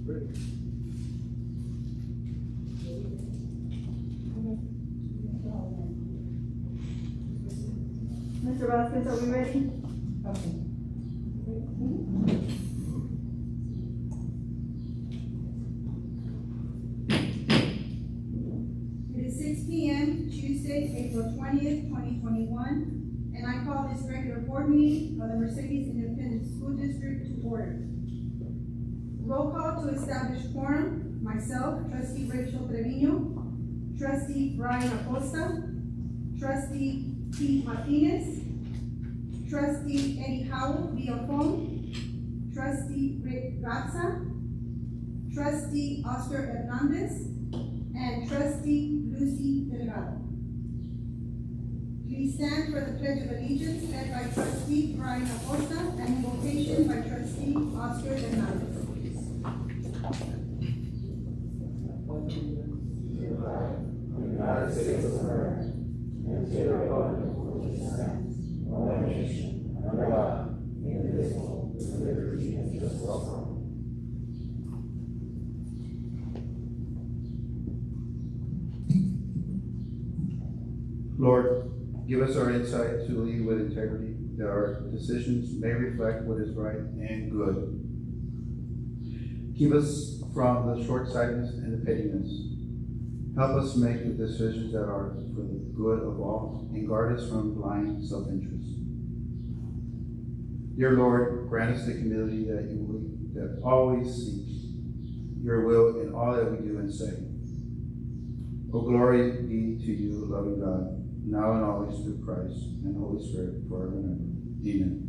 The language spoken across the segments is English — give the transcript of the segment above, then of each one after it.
Mr. Vasquez, are we ready? Okay. It is 6 p.m. Tuesday, April 20th, 2021, and I call this regular board meeting of the Mercedes Independent School District to order. Roll call to establish quorum: myself, Trustee Rachel Trevino, Trustee Brian Acosta, Trustee Pete Martinez, Trustee Eddie Howell via phone, Trustee Rick Gatza, Trustee Oscar Hernandez, and Trustee Lucy Delgado. Please stand for the Pledge of Allegiance led by Trustee Brian Acosta and invocation by Trustee Oscar Hernandez. United States of America, and to the republic for which it stands, one nation, under God, indivisible, with liberty and justice for all. Lord, give us our insight to lead with integrity, that our decisions may reflect what is right and good. Keep us from the short-sightedness and the pettiness. Help us make the decisions that are for the good of all, and guard us from blind self-interest. Dear Lord, grant us the humility that always seeks your will in all that we do and say. O glory be to you, loving God, now and always through Christ and Holy Spirit, forever and ever. Amen.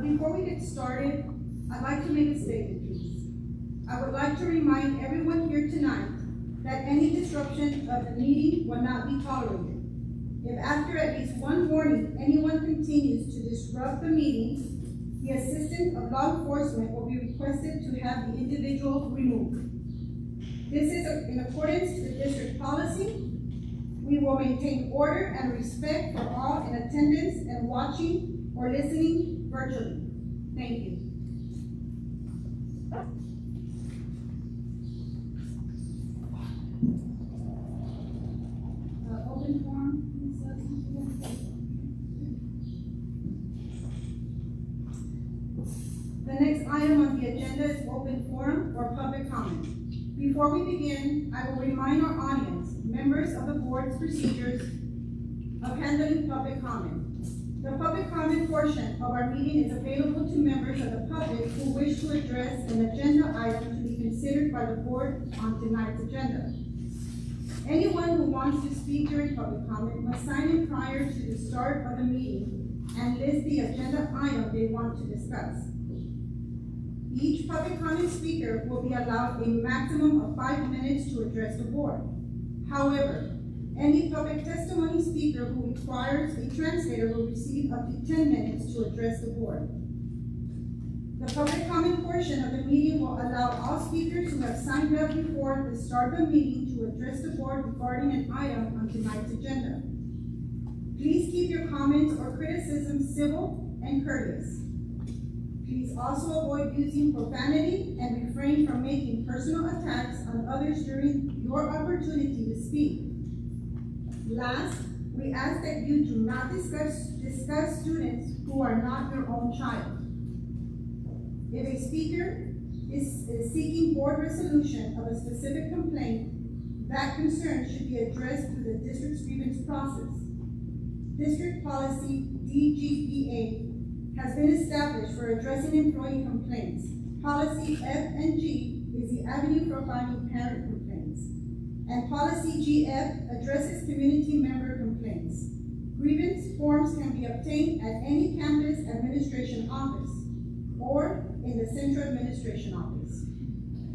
Before we get started, I'd like to make a statement, please. I would like to remind everyone here tonight that any disruption of the meeting will not be tolerated. If after at least one warning anyone continues to disrupt the meeting, the assistance of law enforcement will be requested to have the individual removed. This is in accordance with district policy. We will maintain order and respect for all in attendance and watching or listening virtually. Thank you. Open forum. The next item on the agenda is open forum or public comment. Before we begin, I will remind our audience, members of the board's procedures of handling public comment. The public comment portion of our meeting is available to members of the public who wish to address an agenda item to be considered by the board on tonight's agenda. Anyone who wants to speak during public comment must sign in prior to the start of the meeting and list the agenda item they want to discuss. Each public comment speaker will be allowed a maximum of 5 minutes to address the board. However, any public testimony speaker who requires a translator will receive up to 10 minutes to address the board. The public comment portion of the meeting will allow all speakers who have signed up before the start of the meeting to address the board regarding an item on tonight's agenda. Please keep your comments or criticisms civil and courteous. Please also avoid using profanity and refrain from making personal attacks on others during your opportunity to speak. Last, we ask that you do not discuss students who are not your own child. If a speaker is seeking board resolution of a specific complaint, that concern should be addressed through the district's grievance process. District policy DGPA has been established for addressing employee complaints. Policy F and G is the avenue for filing parent complaints. And policy GF addresses community member complaints. Grievance forms can be obtained at any campus administration office or in the central administration office.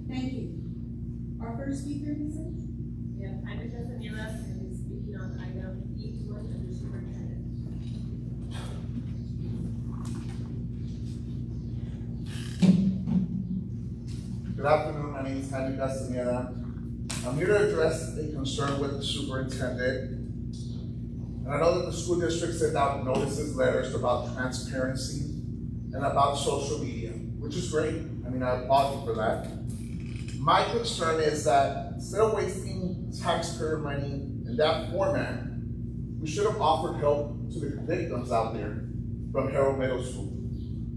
Thank you. Our first speaker, Lisa? Yeah, I'm Samira and is speaking on item E1 under superintendent. Good afternoon, my name is Jaime Castaneda. I'm here to address a concern with the superintendent. And I know that the school district sent out notices, letters about transparency and about social media, which is great. I mean, I applaud you for that. My concern is that instead of wasting taxpayer money in that format, we should have offered help to the victims out there from Harold Middle School.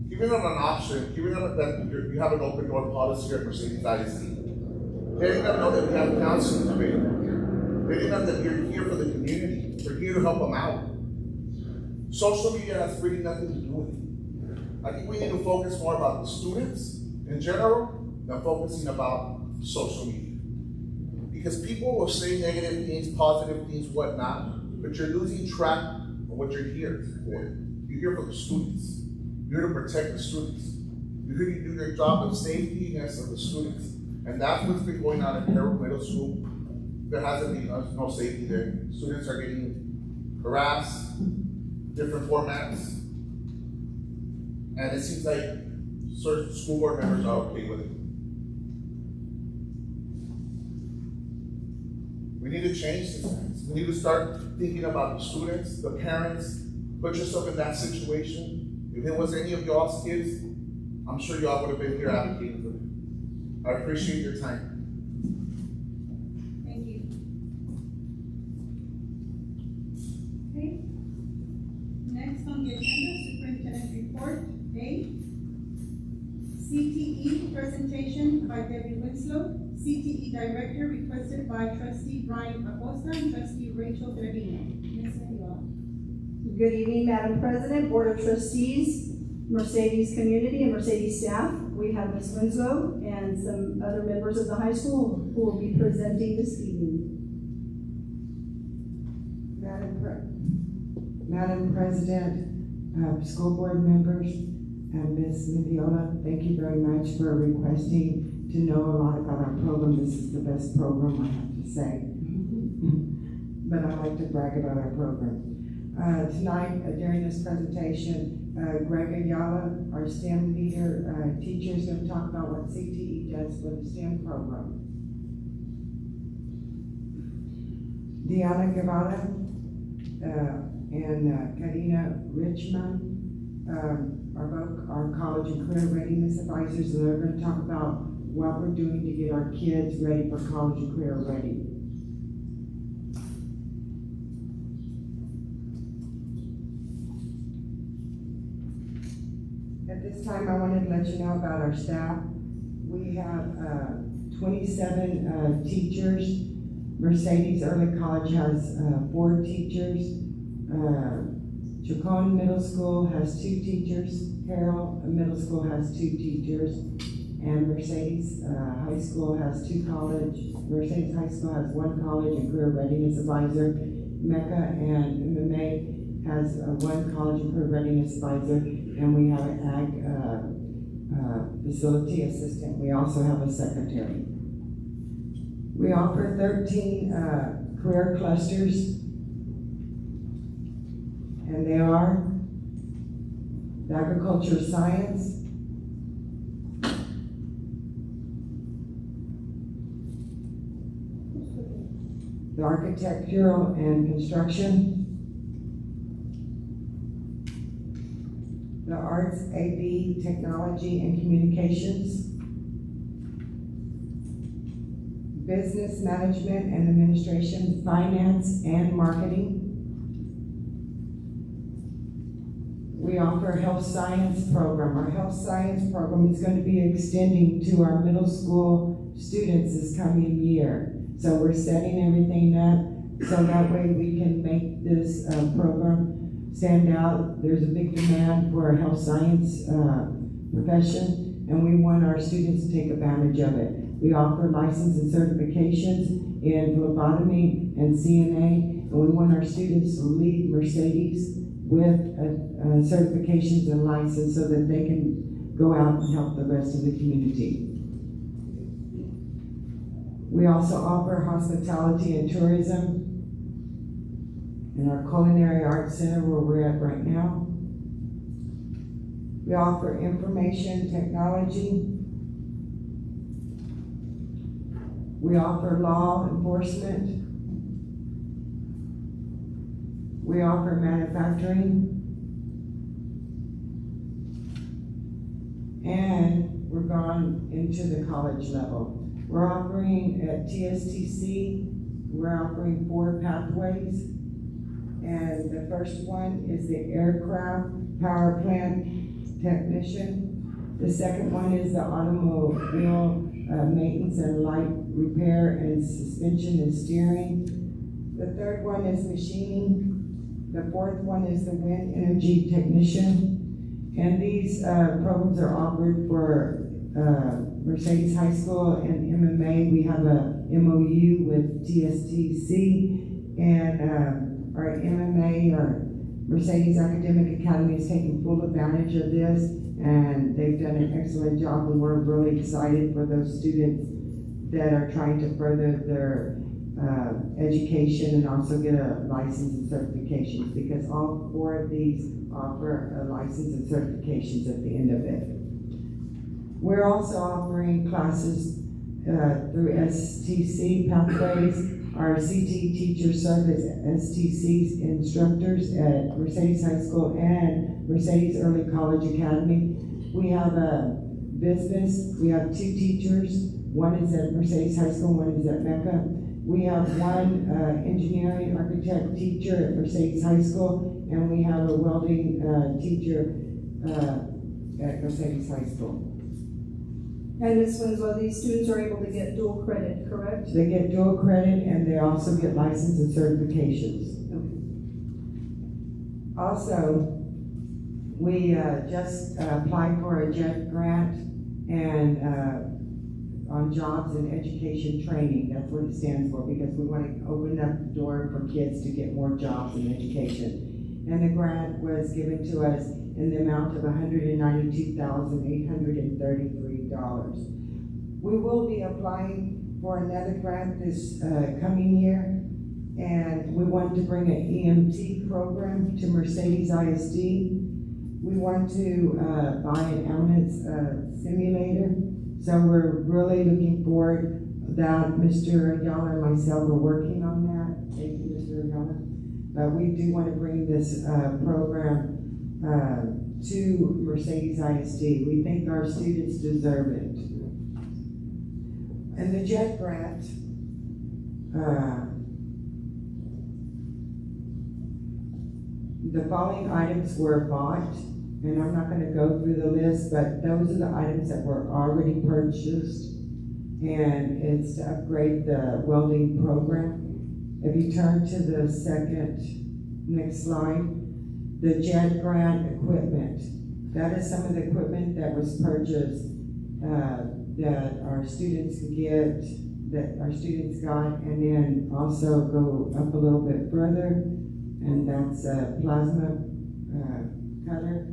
Giving them an option, giving them that you have an open door policy at Mercedes ISD. Letting them know that we have counseling available here. Letting them that we're here for the community. We're here to help them out. Social media has really nothing to do with it. I think we need to focus more about the students in general than focusing about social media. Because people will say negative things, positive things, whatnot, but you're losing track of what you're here for. You're here for the students. You're here to protect the students. You're here to do your job of safetyness of the students. And that's what's been going on at Harold Middle School. There hasn't been no safety there. Students are getting harassed, different formats. And it seems like certain school board members are okay with it. We need to change this. We need to start thinking about the students, the parents. Put yourself in that situation. If it was any of y'all's kids, I'm sure y'all would have been here advocating for them. I appreciate your time. Thank you. Okay. Next on the agenda, Superintendent Report A. CTE presentation by Debbie Winslow. CTE Director requested by Trustee Brian Acosta and Trustee Rachel Trevino. Ms. Mendiola. Good evening, Madam President, Board of Trustees, Mercedes community, and Mercedes staff. We have Ms. Winslow and some other members of the high school who will be presenting this evening. Madam President, school board members, and Ms. Mendiola, thank you very much for requesting to know a lot about our program. This is the best program, I have to say. But I like to brag about our program. Tonight, during this presentation, Greg Ayala, our STEM leader, teacher, is going to talk about what CTE does for the STEM program. Diana Guevara and Karina Richmond are both our college and career readiness advisors, and they're going to talk about what we're doing to get our kids ready for college and career ready. At this time, I wanted to let you know about our staff. We have 27 teachers. Mercedes Early College has 4 teachers. Chacon Middle School has 2 teachers. Carroll Middle School has 2 teachers. And Mercedes High School has 2 college. Mercedes High School has 1 college and career readiness advisor. Mecca and MMA has 1 college and career readiness advisor. And we have an ag facility assistant. We also have a secretary. We offer 13 career clusters, and they are the agriculture science, the architectural and construction, the arts, AV, technology and communications, business management and administration, finance and marketing. We offer a health science program. Our health science program is going to be extending to our middle school students this coming year. So we're setting everything up so that way we can make this program stand out. There's a big demand for a health science profession, and we want our students to take advantage of it. We offer license and certifications in phlebotomy and CNA, and we want our students to leave Mercedes with certifications and license so that they can go out and help the rest of the community. We also offer hospitality and tourism in our Culinary Arts Center where we're at right now. We offer information technology. We offer law enforcement. We offer manufacturing. And we're gone into the college level. We're offering at TSTC, we're offering 4 pathways. And the first one is the aircraft power plant technician. The second one is the automobile maintenance and light repair and suspension and steering. The third one is machining. The fourth one is the wind energy technician. And these programs are offered for Mercedes High School and MMA. We have a MOU with TSTC, and our MMA, our Mercedes Academic Academy, is taking full advantage of this, and they've done an excellent job, and we're really excited for those students that are trying to further their education and also get a license and certifications, because all 4 of these offer a license and certifications at the end of it. We're also offering classes through STC pathways. Our CT teachers serve as STC's instructors at Mercedes High School and Mercedes Early College Academy. We have a business. We have 2 teachers. One is at Mercedes High School, one is at Mecca. We have one engineering architect teacher at Mercedes High School, and we have a welding teacher at Mercedes High School. And Ms. Winslow, these students are able to get dual credit, correct? They get dual credit, and they also get license and certifications. Also, we just applied for a JET grant and on jobs and education training. That's what it stands for, because we want to open up the door for kids to get more jobs and education. And the grant was given to us in the amount of $192,833. We will be applying for another grant this coming year, and we want to bring an EMT program to Mercedes ISD. We want to buy an ambulance simulator, so we're really looking forward that Mr. Ayala and myself are working on that. Thank you, Mr. Ayala. But we do want to bring this program to Mercedes ISD. We think our students deserve it. And the JET grant, the following items were bought, and I'm not going to go through the list, but those are the items that were already purchased, and it's to upgrade the welding program. If you turn to the next slide, the JET grant equipment. That is some of the equipment that was purchased that our students could get, that our students got, and then also go up a little bit further, and that's a plasma cutter.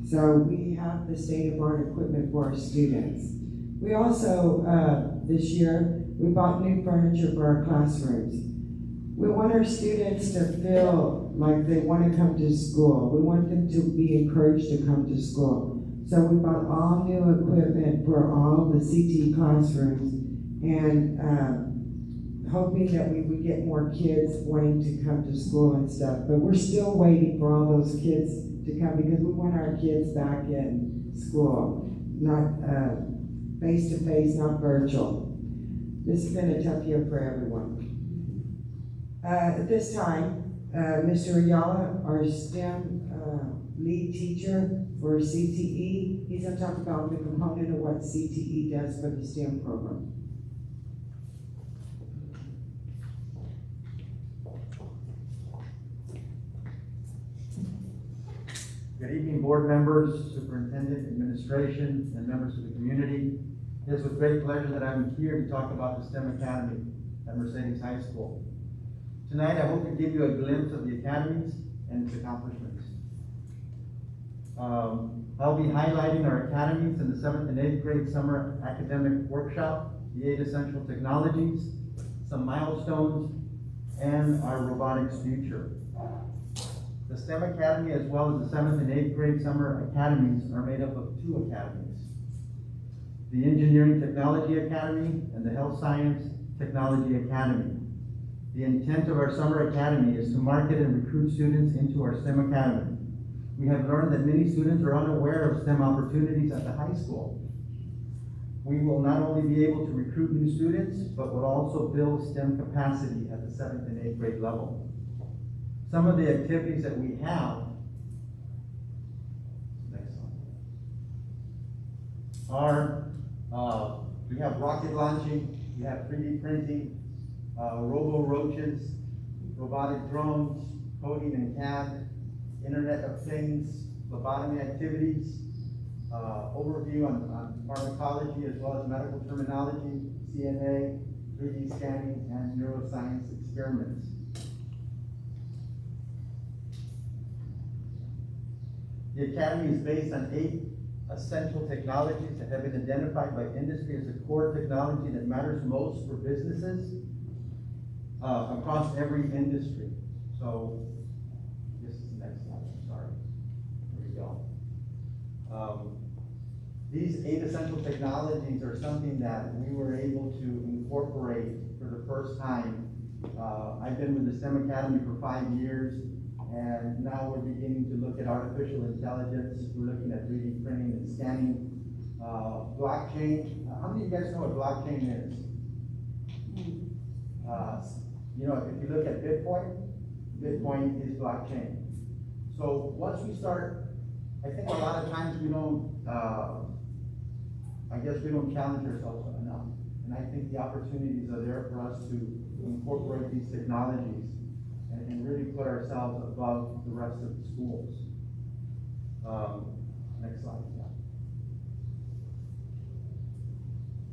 So we have the state-of-the-art equipment for our students. We also, this year, we bought new furniture for our classrooms. We want our students to feel like they want to come to school. We want them to be encouraged to come to school. So we bought all new equipment for all the CT classrooms, and hoping that we would get more kids wanting to come to school and stuff. But we're still waiting for all those kids to come, because we want our kids back in school, not face-to-face, not virtual. This has been a tough year for everyone. At this time, Mr. Ayala, our STEM lead teacher for CTE, he's going to talk about the component of what CTE does for the STEM program. Good evening, board members, superintendent, administration, and members of the community. It is with great pleasure that I'm here to talk about the STEM Academy at Mercedes High School. Tonight, I hope to give you a glimpse of the academies and its accomplishments. I'll be highlighting our academies in the 7th and 8th grade summer academic workshop, the 8 essential technologies, some milestones, and our robotics future. The STEM Academy, as well as the 7th and 8th grade summer academies, are made up of 2 academies. The Engineering Technology Academy and the Health Science Technology Academy. The intent of our summer academy is to market and recruit students into our STEM academy. We have learned that many students are unaware of STEM opportunities at the high school. We will not only be able to recruit new students, but will also build STEM capacity at the 7th and 8th grade level. Some of the activities that we have, next one, are, we have rocket launching, we have 3D printing, robo roaches, robotic drones, coding and CAD, Internet of Things, phlebotomy activities, overview on pharmacology as well as medical terminology, CNA, 3D scanning, and neuroscience experiments. The academy is based on 8 essential technologies that have been identified by industry as the core technology that matters most for businesses across every industry. So, this is the next slide, I'm sorry. Here we go. These 8 essential technologies are something that we were able to incorporate for the first time. I've been with the STEM Academy for 5 years, and now we're beginning to look at artificial intelligence. We're looking at 3D printing and scanning, blockchain. How many of you guys know what blockchain is? You know, if you look at Bitcoin is blockchain. So once we start, I think a lot of times we don't, I guess we don't challenge ourselves enough. And I think the opportunities are there for us to incorporate these technologies and really put ourselves above the rest of the schools. Next slide. Yeah.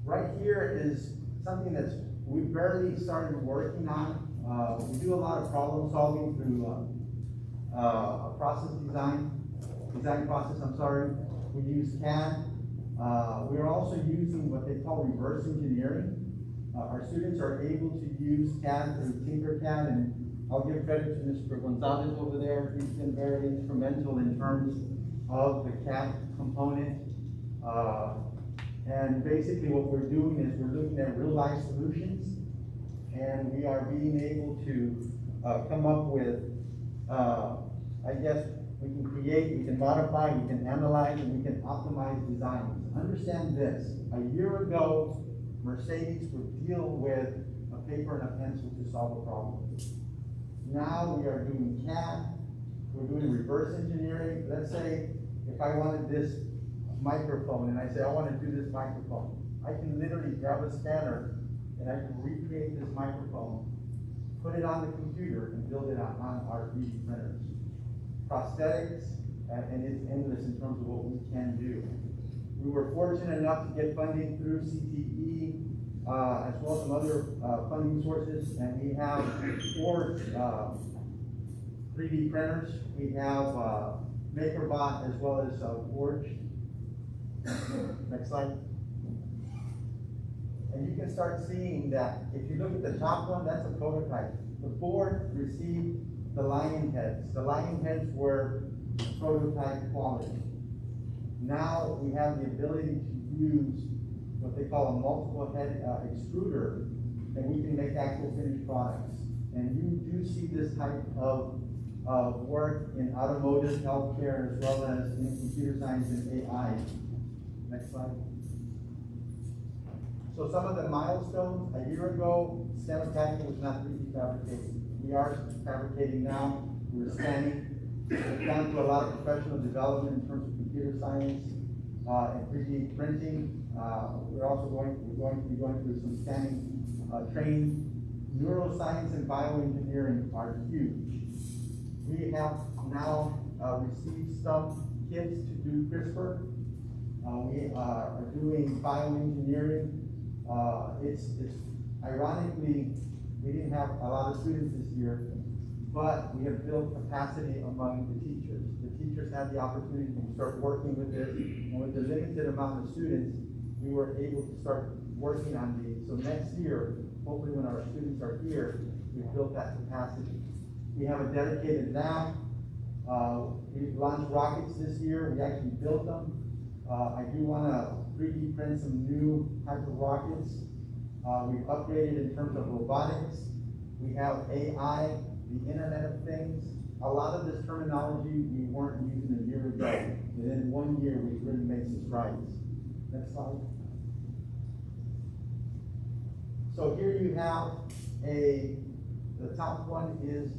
Right here is something that's we barely started working on. We do a lot of problem solving through a process design process, I'm sorry. We use CAD. We're also using what they call reverse engineering. Our students are able to use CAD through Tinkercad, and I'll give credit to Mr. Gonzalez over there. He's been very instrumental in terms of the CAD component. And basically what we're doing is we're looking at real life solutions, and we are being able to come up with, I guess, we can create, we can modify, we can analyze, and we can optimize designs. Understand this, a year ago, Mercedes would deal with a paper and a pencil to solve a problem. Now we are doing CAD, we're doing reverse engineering. Let's say if I wanted this microphone and I say I want to do this microphone, I can literally grab a scanner and I can recreate this microphone, put it on the computer, and build it on our 3D printers. Prosthetics, and it's endless in terms of what we can do. We were fortunate enough to get funding through CTE, as well as some other funding sources, and we have 4 3D printers. We have MakerBot as well as Forge. Next slide. And you can start seeing that if you look at the top one, that's a prototype. The board received the lion heads. The lion heads were prototype quality. Now we have the ability to use what they call a multiple head extruder, and we can make actual finished products. And you do see this type of work in automotive, healthcare, as well as in computer science and AI. Next slide. So some of the milestones, a year ago, STEM Academy was not 3D fabricating. We are fabricating now, we're scanning. We've gone through a lot of professional development in terms of computer science and 3D printing. We're also going to be going through some scanning training. Neuroscience and bioengineering are huge. We have now received some kits to do CRISPR. We are doing bioengineering. It's ironically, we didn't have a lot of students this year, but we have built capacity among the teachers. The teachers had the opportunity to start working with this, and with the limited amount of students, we were able to start working on these. So next year, hopefully when our students are here, we've built that capacity. We have a dedicated lab. We've launched rockets this year. We actually built them. I do want to 3D print some new types of rockets. We've upgraded in terms of robotics. We have AI, the Internet of Things. A lot of this terminology we weren't using a year ago. And in 1 year, we've really made some strides. Next slide. So here you have the top one is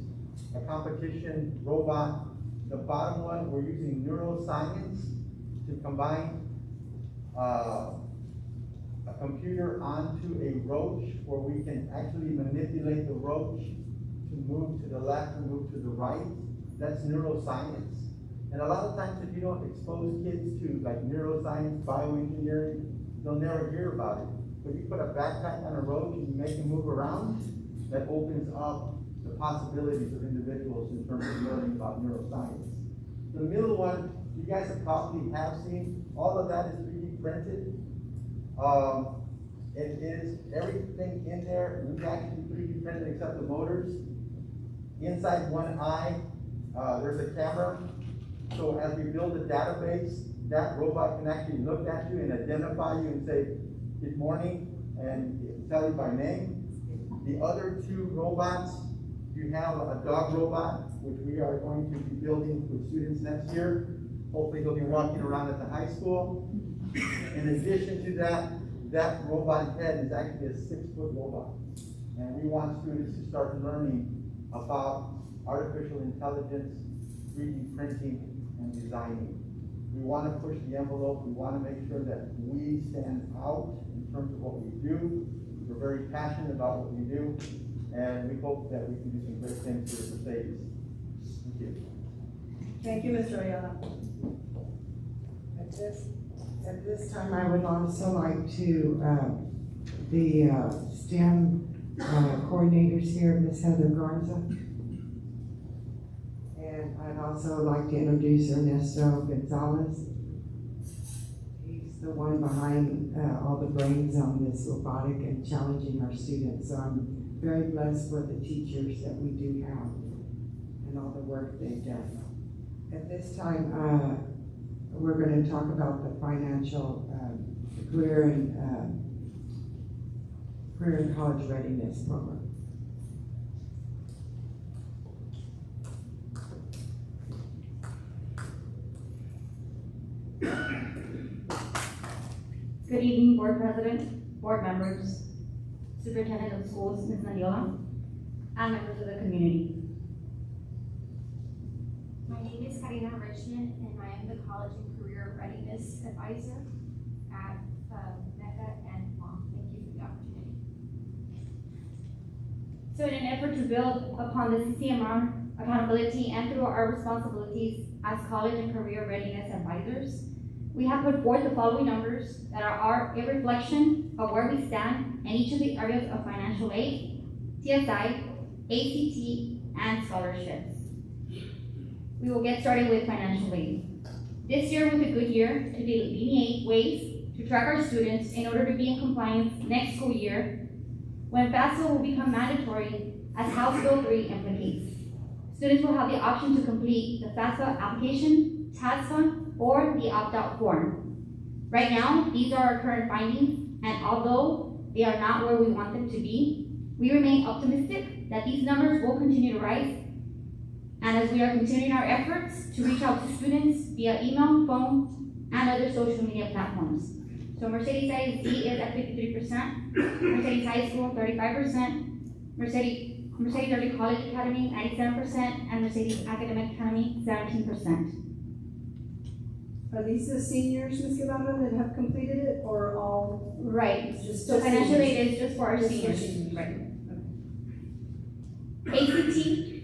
a competition robot. The bottom one, we're using neuroscience to combine a computer onto a roach where we can actually manipulate the roach to move to the left and move to the right. That's neuroscience. And a lot of times if you don't expose kids to like neuroscience, bioengineering, they'll never hear about it. But you put a backpack on a roach and you make them move around, that opens up the possibilities of individuals in terms of learning about neuroscience. The middle one, you guys probably have seen, all of that is 3D printed. It is everything in there, we've actually 3D printed except the motors. Inside one eye, there's a camera. So as we build a database, that robot can actually look at you and identify you and say, good morning, and tell you by name. The other two robots, you have a dog robot, which we are going to be building with students next year. Hopefully he'll be walking around at the high school. In addition to that, that robotic head is actually a 6-foot robot. And we want students to start learning about artificial intelligence, 3D printing, and designing. We want to push the envelope. We want to make sure that we stand out in terms of what we do. We're very passionate about what we do, and we hope that we can do some great things here at Mercedes. Thank you. Thank you, Mr. Ayala. At this time, I would also like to, the STEM coordinators here, Ms. Heather Garza. And I'd also like to introduce Ernesto Gonzalez. He's the one behind all the brains on this robotic and challenging our students. So I'm very blessed with the teachers that we do have and all the work they've done. At this time, we're going to talk about the financial career and college readiness program. Good evening, Board President, Board members, Superintendent of Schools, Ms. Nandiola, and members of the community. My name is Karina Richmond, and I am the College and Career Readiness Advisor at MECA and MOM. Thank you for the opportunity. So in an effort to build upon the CCMR accountability and through our responsibilities as College and Career Readiness Advisors, we have put forth the following numbers that are a reflection of where we stand in each of the areas of financial aid, TSI, ACT, and scholarships. We will get started with financial aid. This year was a good year to delineate ways to track our students in order to be in compliance next school year when FAFSA will become mandatory as House Bill 3 implicates. Students will have the option to complete the FAFSA application, TASFA, or the opt-out form. Right now, these are our current findings, and although they are not where we want them to be, we remain optimistic that these numbers will continue to rise. And as we are continuing our efforts to reach out to students via email, phone, and other social media platforms. So Mercedes ISD is at 53%, Mercedes High School 35%, Mercedes Early College Academy 97%, and Mercedes Academic Academy 17%. Are these the seniors, Ms. Guevara, that have completed it, or all? Right, Just so financial seniors? aid is just for our Just for seniors. seniors. Right. ACT.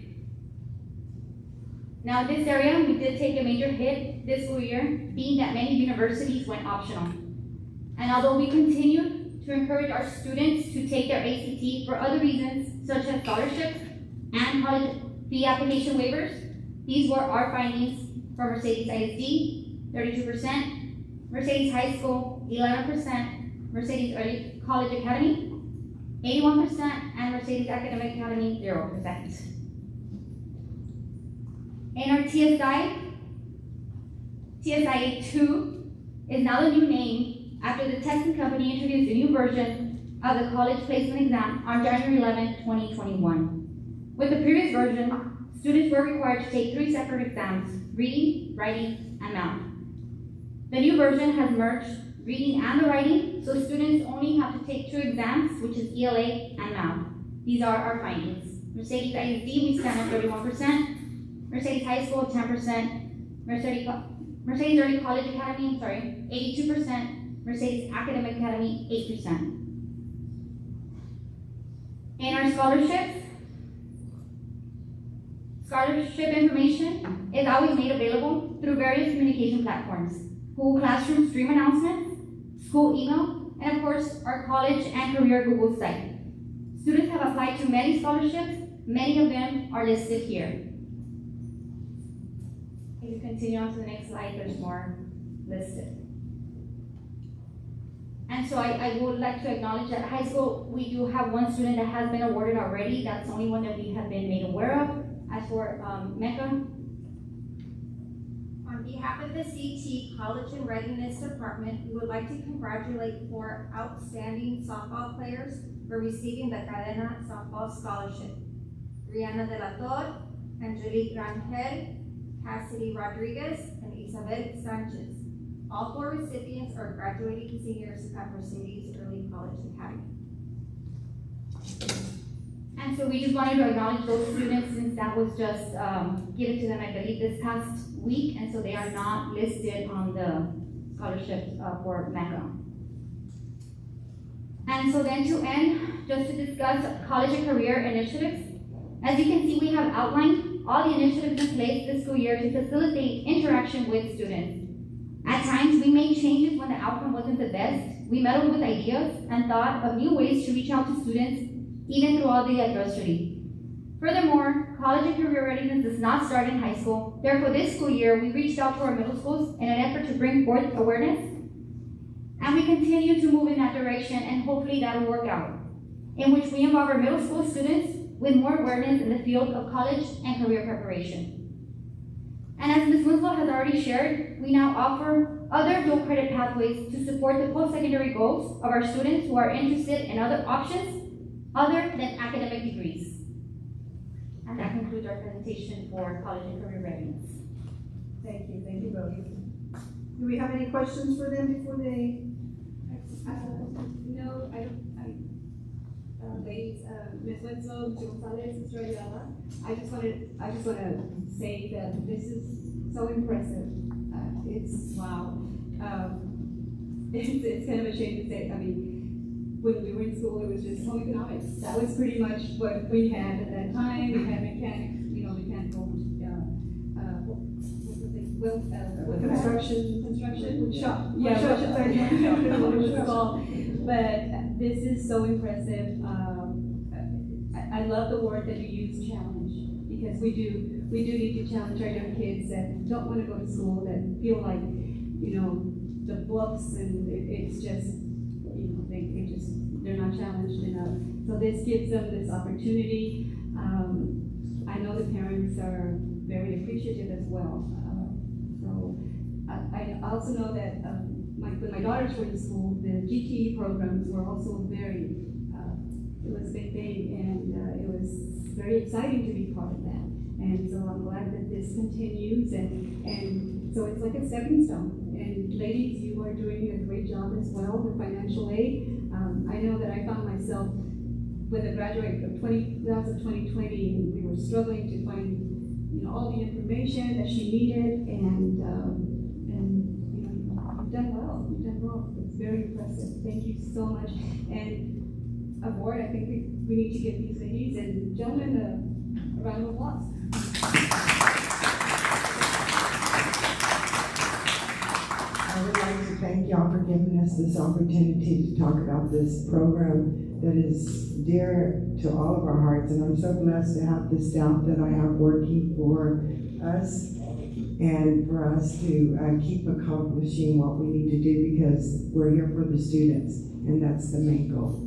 Now in this area, we did take a major hit this school year, being that many universities went optional. And although we continue to encourage our students to take their ACT for other reasons, such as scholarships and college fee application waivers, these were our findings for Mercedes ISD, 32%, Mercedes High School, 11%, Mercedes Early College Academy, 81%, and Mercedes Academic Academy, 0%. In our TSI 2 is now the new name after the testing company introduced a new version of the college placement exam on January 11, 2021. With the previous version, students were required to take 3 separate exams: reading, writing, and math. The new version has merged reading and the writing, so students only have to take 2 exams, which is ELA and math. These are our findings. Mercedes ISD, we stand at 31%. Mercedes High School, 10%. Mercedes Early College Academy, 82%. Mercedes Academic Academy, 8%. In our scholarship information is always made available through various communication platforms: Google Classroom stream announcements, school email, and of course, our college and career Google site. Students have applied to many scholarships. Many of them are listed here. If you continue on to the next slide, there's more listed. And so I would like to acknowledge that at high school, we do have 1 student that has been awarded already. That's the only one that we have been made aware of. As for Mecca, On behalf of the CT College and Readiness Department, we would like to congratulate 4 outstanding softball players for receiving the Cadena Softball Scholarship: Rihanna De La Torre, Angelique Rangel, Cassidy Rodriguez, and Isabel Sanchez. All 4 recipients are graduating seniors at Mercedes Early College Academy. and so we just wanted to acknowledge those students since that was just given to them, I believe, this past week, and so they are not listed on the scholarships for Mecca. And so then to end, just to discuss college and career initiatives. As you can see, we have outlined all the initiatives in place this school year to facilitate interaction with students. At times, we made changes when the outcome wasn't the best. We meddled with ideas and thought of new ways to reach out to students, even through all the adversity. Furthermore, college and career readiness does not start in high school. Therefore, this school year, we reached out to our middle schools in an effort to bring forth awareness, and we continue to move in that direction, and hopefully that will work out, in which we involve our middle school students with more awareness in the field of college and career preparation. And as Ms. Winslow has already shared, we now offer other dual credit pathways to support the post-secondary goals of our students who are interested in other options other than academic degrees. And that concludes our presentation for college and career readiness. Thank you both. Do we have any questions for them before they? No, I don't, ladies, Ms. Winslow, Mr. Gonzalez, Mr. Ayala, I just wanna say that this is so impressive. It's, wow. It's kind of a shame to say, I mean, when we were in school, it was just home economics. That was pretty much what we had at that time. We had mechanical, construction shop. Yeah, shop. But this is so impressive. I love the word that you use, challenge, because we do need to challenge our young kids that don't want to go to school, that feel like, the books and it's just, they're not challenged enough. So this gives them this opportunity. I know the parents are very appreciative as well. So I also know that when my daughters were in school, the GTE programs were also very, it was a big thing, and it was very exciting to be part of that. And so I'm glad that this continues, and so it's like a stepping stone. And ladies, you are doing a great job as well with financial aid. I know that I found myself with a graduate of 2020, we were struggling to find, all the information that she needed, and you've done well. It's very impressive. Thank you so much. And aboard, I think we need to give these ladies and gentlemen a round of applause. I would like to thank y'all for giving us this opportunity to talk about this program that is dear to all of our hearts. And I'm so blessed to have the staff that I have working for us and for us to keep accomplishing what we need to do, because we're here for the students, and that's the main goal.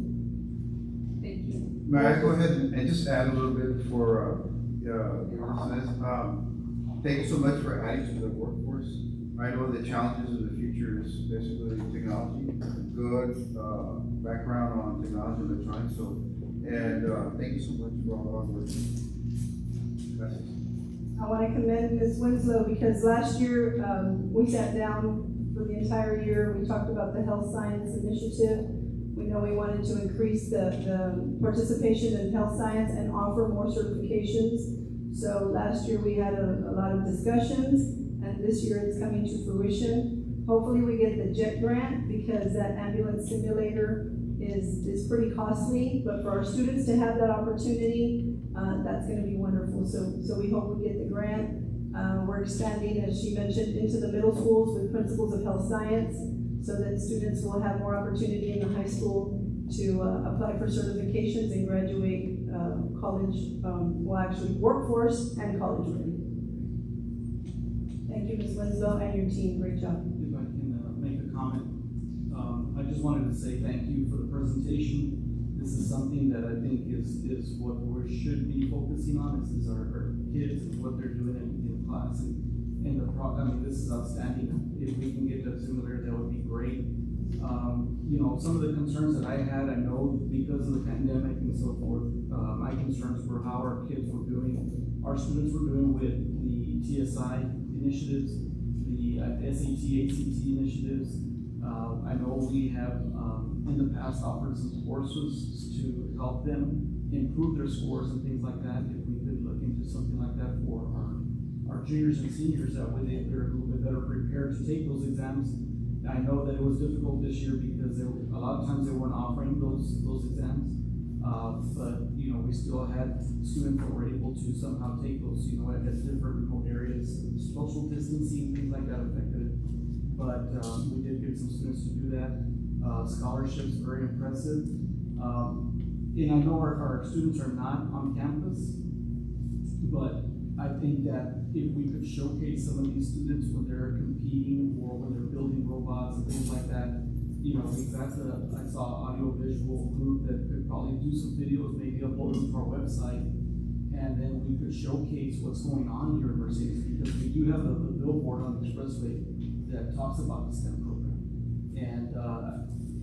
Thank you. May I go ahead and just add a little bit for your listeners? Thank you so much for adding to the workforce. I know the challenges of the future is basically technology, good, background on technology and electronics, so, and, thank you so much for all the hard work. Gracias. I want to commend Ms. Winslow because last year, we sat down for the entire year. We talked about the health science initiative. We know we wanted to increase the participation in health science and offer more certifications. So last year we had a lot of discussions, and this year it's coming to fruition. Hopefully we get the JET grant because that ambulance simulator is pretty costly, but for our students to have that opportunity, that's going to be wonderful. So we hope we get the grant. We're expanding, as she mentioned, into the middle schools with principles of health science so that students will have more opportunity in the high school to apply for certifications and graduate college, well actually workforce and college ready. Thank you, Ms. Winslow, and your team. Great job. If I can make a comment, I just wanted to say thank you for the presentation. This is something that I think is what we should be focusing on. This is our kids and what they're doing in class, and I mean, this is outstanding. If we can get that similar, that would be great. You know, some of the concerns that I had, I know because of the pandemic and so forth, my concerns were how our kids were doing, our students were doing with the TSI initiatives, the SAT, ACT initiatives. I know we have in the past offered some courses to help them improve their scores and things like that. If we could look into something like that for our juniors and seniors, that way they're a little bit better prepared to take those exams. I know that it was difficult this year because a lot of times they weren't offering those exams, but you know, we still had students that were able to somehow take those, you know, at different remote areas. Social distancing, things like that affected it, but we did get some students to do that. Scholarships, very impressive. And I know our students are not on campus, but I think that if we could showcase some of these students when they're competing or when they're building robots and things like that, you know, I saw an audio-visual group that could probably do some videos, maybe upload them to our website, and then we could showcase what's going on here in Mercedes, because we do have the billboard on the expressway that talks about the STEM program. And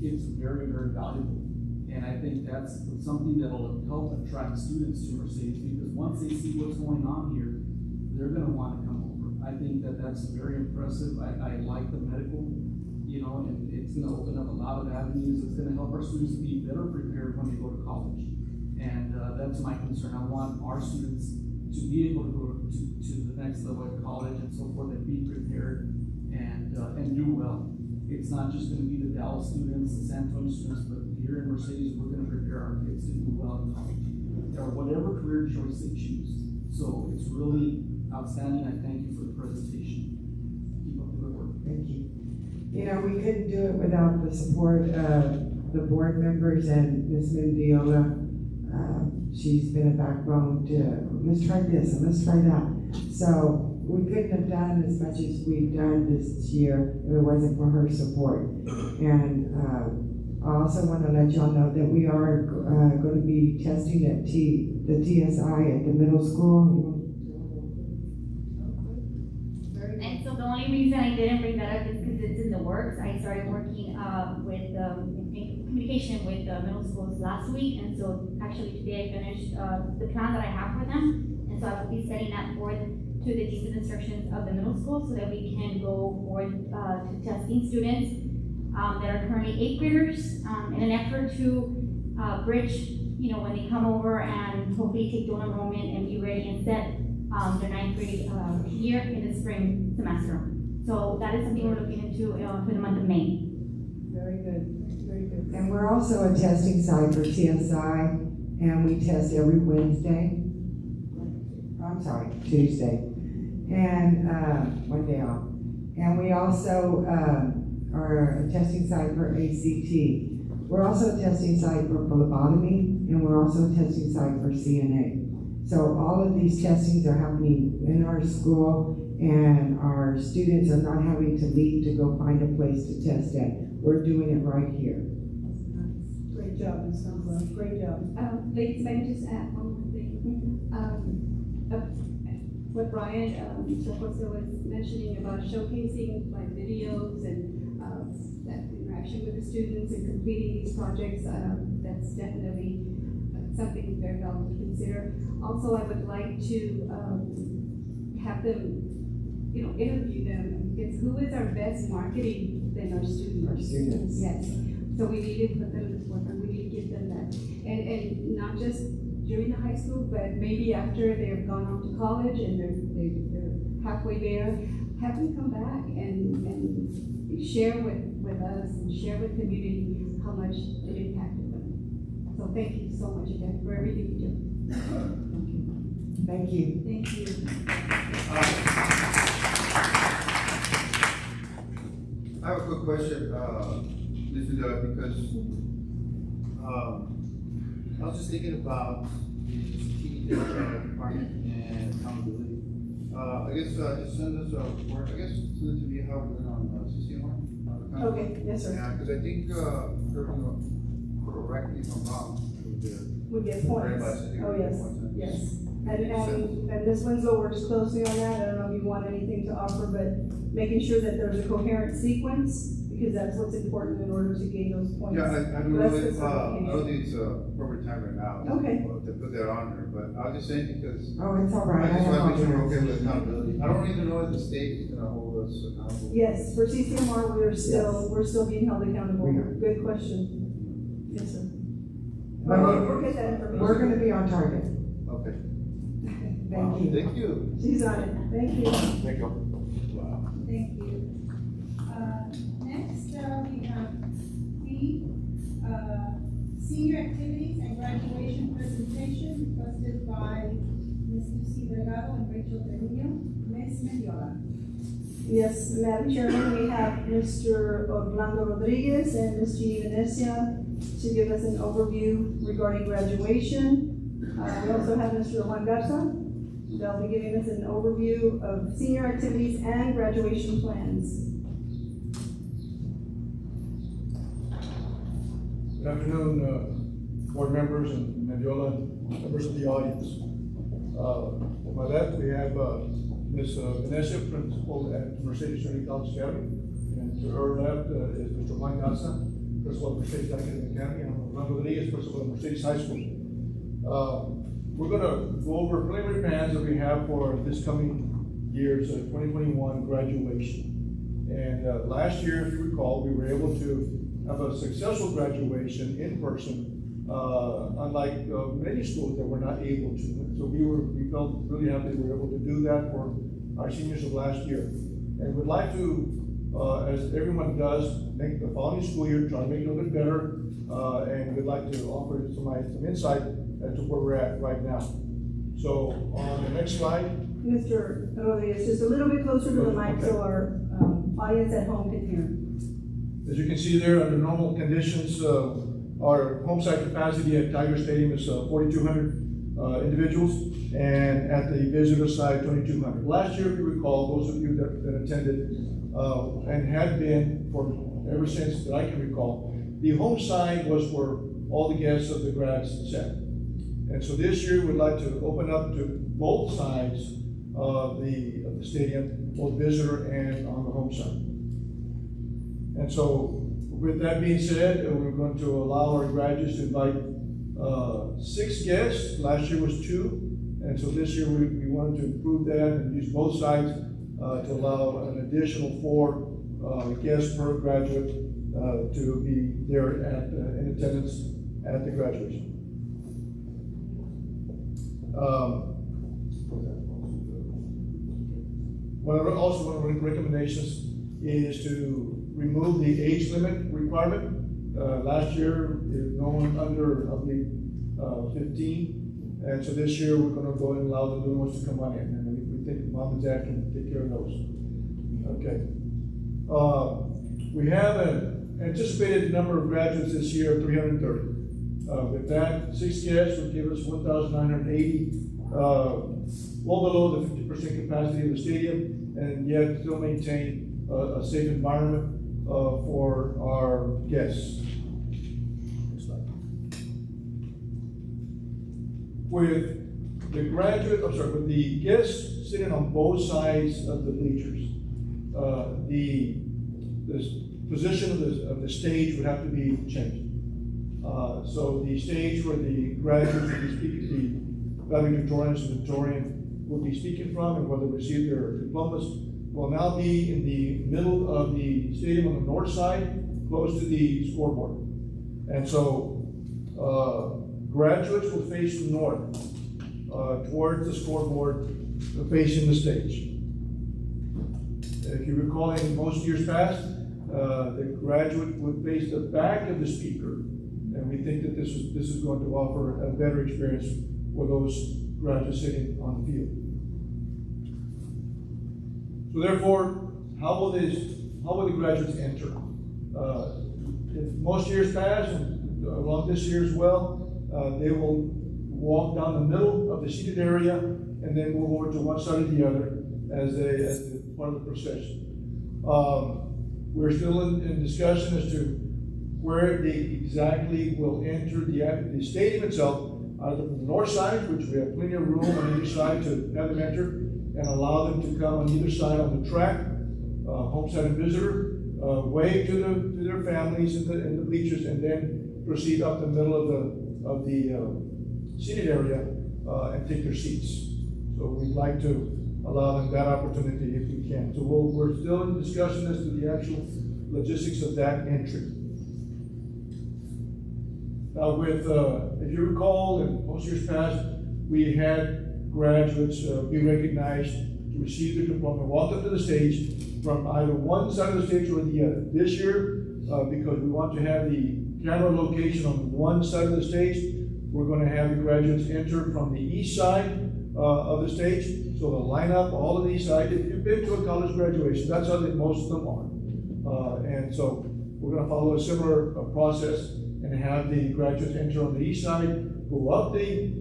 it's very, very valuable. And I think that's something that'll help attract students to Mercedes, because once they see what's going on here, they're gonna wanna come over. I think that that's very impressive. I like the medical, you know, and it's gonna open up a lot of avenues. It's gonna help our students be better prepared when they go to college. And that's my concern. I want our students to be able to go to the next level of college and so forth, and be prepared and do well. It's not just gonna be the Dallas students, the San Antonio students, but here in Mercedes, we're gonna prepare our kids to do well in college, or whatever career choice they choose. So it's really outstanding. I thank you for the presentation. Keep up the good work. Thank you. You know, we couldn't do it without the support of the board members and Ms. Mendiola. She's been a backbone to, let's try this and let's try that. So we couldn't have done as much as we've done this year if it wasn't for her support. And I also want to let y'all know that we are going to be testing at the TSI at the middle school. And so the only reason I didn't bring that up is because it's in the works. I started working with in communication with the middle schools last week, and so actually today I finished the plan that I have for them, and so I will be setting that forth to the teachers' instructions of the middle school so that we can go forward to testing students that are currently 8th graders in an effort to bridge, you know, when they come over and hopefully take dual enrollment and be ready and set their 9th grade year in the spring semester. So that is something we're looking into for the month of May. Very good, very good. And we're also a testing site for TSI, and we test every Wednesday. I'm sorry, Tuesday. And one day off. And we also are a testing site for ACT. We're also a testing site for phlebotomy, and we're also a testing site for CNA. So all of these testings are happening in our school, and our students are not having to leave to go find a place to test at. We're doing it right here. Great job, Ms. Gonzalez. Great job. Ladies, may I just add one more thing? what Brian, Mr. Jose was mentioning about showcasing like videos and, that interaction with the students and completing these projects, that's definitely something very valuable to consider. Also, I would like to, have them, interview them, because who is our best marketing than our students? Our students. Yes, so we need to put them in the forefront, we need to give them that, and not just during the high school, but maybe after they've gone on to college and they're halfway there, have them come back and share with us and share with the community how much it impacted them. So thank you so much again for everything you do. Thank you. Thank you. I have a quick question, Mr. Doug, because, I was just thinking about the department and accountability. I guess, just send us a work, I guess, send it to me how we're doing on, CCMR. Okay, yes, sir. Yeah, because I think, correct me if I'm wrong, We get points. Everybody should Oh, get yes, points. yes. And Ms. Winslow works closely on that. I don't know if you want anything to offer, but making sure that there's a coherent sequence, because that's what's important in order to gain those points. Yeah, I don't know That's if, the I don't certification. think it's appropriate time right now. Okay. To put that on there, but I was just saying because Oh, it's all I right. just want to make sure we're okay have with accountability. I don't even know if the state is gonna hold us accountable. Yes, for CCMR, we're still being held accountable. We are. Good question. Yes, sir. But We'll get that information. We're gonna be on target. Okay. Thank you. Thank you. She's on it. Thank you. Thank you. Wow. Thank you. Next, we have senior activities and graduation presentation requested by Ms. Lucy Delgado and Rachel Trevino. Ms. Mendiola. Yes, Madam Chairman, we have Mr. Orlando Rodriguez and Ms. Jeannie Venecia to give us an overview regarding graduation. We also have Mr. Juan Garza. They'll be giving us an overview of senior activities and graduation plans. Good afternoon, board members and Mendiola, members of the audience. On my left, we have Ms. Vanessa, principal at Mercedes Trinity College Academy, and to her left is Mr. Juan Garza, principal at Mercedes Academy, and Orlando Rodriguez, principal at Mercedes High School. We're gonna go over preliminary plans that we have for this coming year's 2021 graduation. And last year, if you recall, we were able to have a successful graduation in person, unlike many schools that were not able to. So we felt really happy we were able to do that for our seniors of last year. And we'd like to, as everyone does, make the following school year, try to make it a little bit better, and we'd like to offer some insight as to where we're at right now. So on the next slide. Mr. Rodriguez, just a little bit closer to the mic so our audience at home can hear. As you can see there, under normal conditions, our home site capacity at Tiger Stadium is 4,200 individuals, and at the visitor side, 2,200. Last year, if you recall, those of you that attended and had been for ever since that I can recall, the home side was where all the guests of the grads sat. And so this year, we'd like to open up to both sides of the stadium, both visitor and on the home side. And so, with that being said, we're going to allow our graduates to invite 6 guests. Last year was 2, and so this year we wanted to improve that and use both sides to allow an additional 4 guests per graduate to be there in attendance at the graduation. One of the recommendations is to remove the age limit requirement. Last year, no one under, I believe, 15. And so this year, we're gonna go and allow the new ones to come on in. And we think mom and dad can take care of those. Okay. We have an anticipated number of graduates this year of 330. With that, 6 guests would give us 1,980, well below the 50% capacity of the stadium, and yet still maintain a safe environment for our guests. Next slide. With with the guests sitting on both sides of the bleachers, the position of the stage would have to be changed. So the stage where the graduates would be speaking, the valedictorians and Victorian would be speaking from and where they receive their diplomas will now be in the middle of the stadium on the north side, close to the scoreboard. And so graduates will face north towards the scoreboard, facing the stage. If you recall, in most years past, the graduate would face the back of the speaker, and we think that this is going to offer a better experience for those graduates sitting on the field. So therefore, how will the graduates enter? If most years pass, and along this year as well, they will walk down the middle of the seated area and then move over to one side or the other as part of the procession. We're still in discussion as to where they exactly will enter the stadium itself, either from the north side, which we have plenty of room on either side to have them enter, and allow them to come on either side on the track, home side and visitor, wave to their families in the bleachers, and then proceed up the middle of the seated area and take their seats. So we'd like to allow them that opportunity if we can. So we're still in discussion as to the actual logistics of that entry. Now if you recall, in most years past, we had graduates be recognized to receive their diploma, walk up to the stage from either one side of the stage or the other. This year, because we want to have the camera location on one side of the stage, we're going to have the graduates enter from the east side of the stage. So they'll line up all of these sides. If you've been to a college graduation, that's how most of them are. And so we're going to follow a similar process and have the graduates enter on the east side, go up the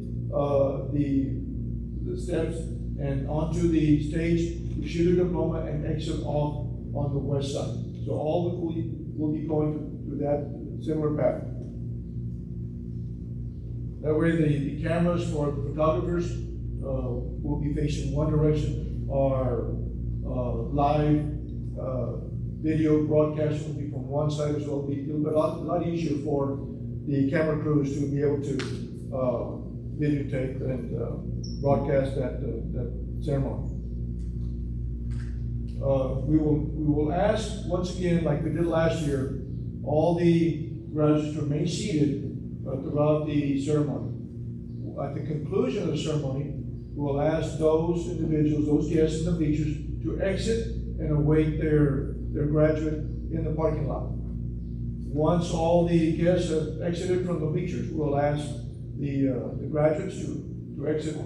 steps and onto the stage, receive their diploma, and exit off on the west side. So all will be going through that similar path. That way the cameras for the photographers will be facing one direction. Our live video broadcast will be from one side, so it'll be a lot easier for the camera crews to be able to videotape and broadcast that ceremony. We will ask, once again, like we did last year, all the graduates to remain seated throughout the ceremony. At the conclusion of the ceremony, we will ask those individuals, those guests in the bleachers, to exit and await their graduate in the parking lot. Once all the guests have exited from the bleachers, we'll ask the graduates to exit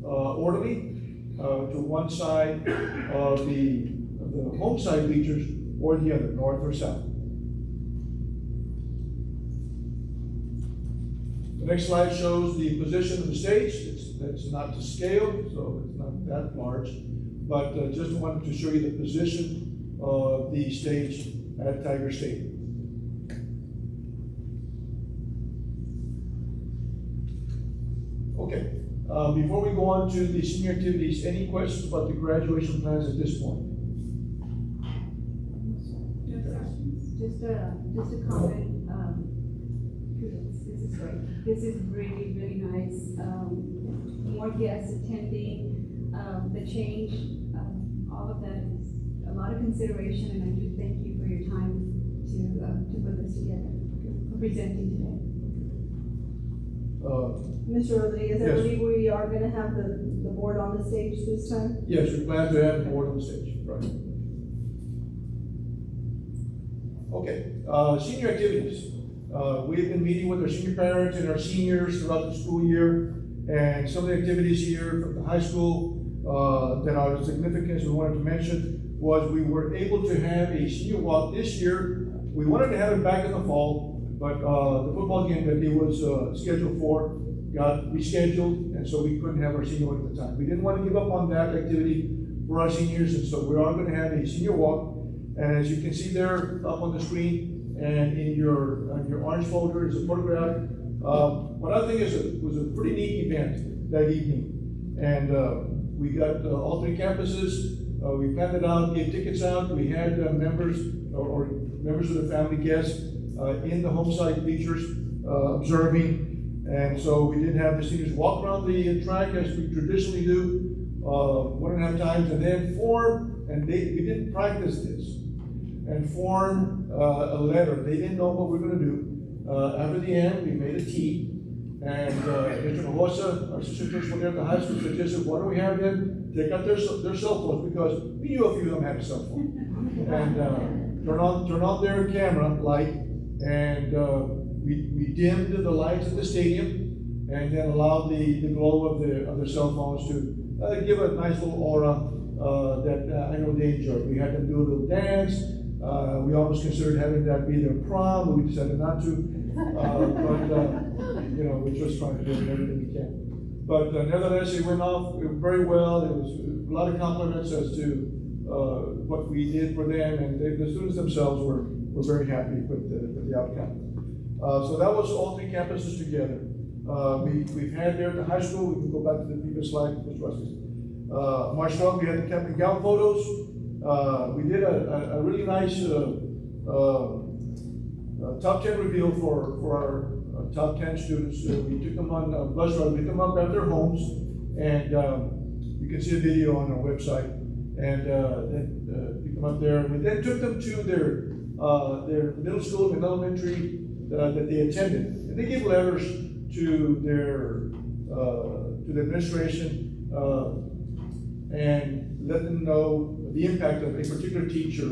orderly to one side of the home side bleachers or the other, north or south. The next slide shows the position of the stage. It's not to scale, so it's not that large, but just wanted to show you the position of the stage at Tiger Stadium. Okay, before we go on to the senior activities, any questions about the graduation plans at this point? Just a comment. This is great. This is really, really nice. More guests attending, the change, all of that is a lot of consideration, and I do thank you for your time to put this together, for presenting today. Mr. Rodriguez, I yes. believe we are going to have the board on the stage this time. Yes, we plan to have the board on the stage, right? Okay, senior activities. We've been meeting with our senior parents and our seniors throughout the school year, and some of the activities here from the high school that are of significance we wanted to mention was we were able to have a senior walk this year. We wanted to have it back in the fall, but the football game that it was scheduled for got rescheduled, and so we couldn't have our senior walk at the time. We didn't want to give up on that activity for our seniors, and so we are going to have a senior walk. And as you can see there up on the screen and in your orange folder is a photograph. What I think was a pretty neat event that evening. And we got all three campuses. We planned it out, gave tickets out. We had members or members of the family guests in the home site bleachers observing. And so we did have the seniors walk around the track as we traditionally do, 1.5 times, and then form, and we didn't practice this, and form a letter. They didn't know what we were going to do. After the end, we made a T, and Mr. Rosa, our assistant principal there at the high school, suggested, why don't we have them take out their cell phones, because we knew a few of them had a cell phone, and turn on their camera light, and we dimmed the lights at the stadium, and then allowed the glow of their cell phones to give a nice little aura that I know they enjoyed. We had them do a little dance. We almost considered having that be their prom, but we decided not to. We're just trying to do everything we can. But nevertheless, it went off very well. There was a lot of compliments as to what we did for them, and the students themselves were very happy with the outcome. So that was all three campuses together. We've had there at the high school. We can go back to the previous slide, Mr. Rusty. March 12th, we had the cap and gown photos. We did a really nice top 10 reveal for our top 10 students. We took them on a bus ride, we took them up at their homes, and you can see a video on our website. And then picked them up there. And we then took them to their middle school and elementary that they attended. And they gave letters to their to the administration and let them know the impact of a particular teacher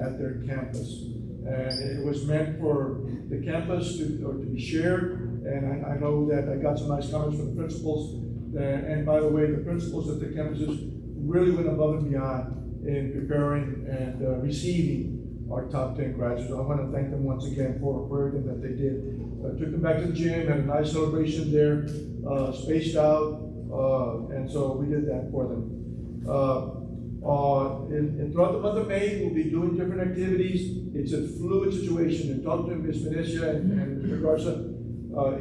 at their campus. And it was meant for the campus to be shared. And I know that I got some nice comments from the principals. And by the way, the principals at the campuses really went above and beyond in preparing and receiving our top 10 graduates. I want to thank them once again for everything that they did. Took them back to the gym, had a nice celebration there, spaced out, and so we did that for them. And throughout the month of May, we'll be doing different activities. It's a fluid situation, and talking to Ms. Venecia and Mr. Garza,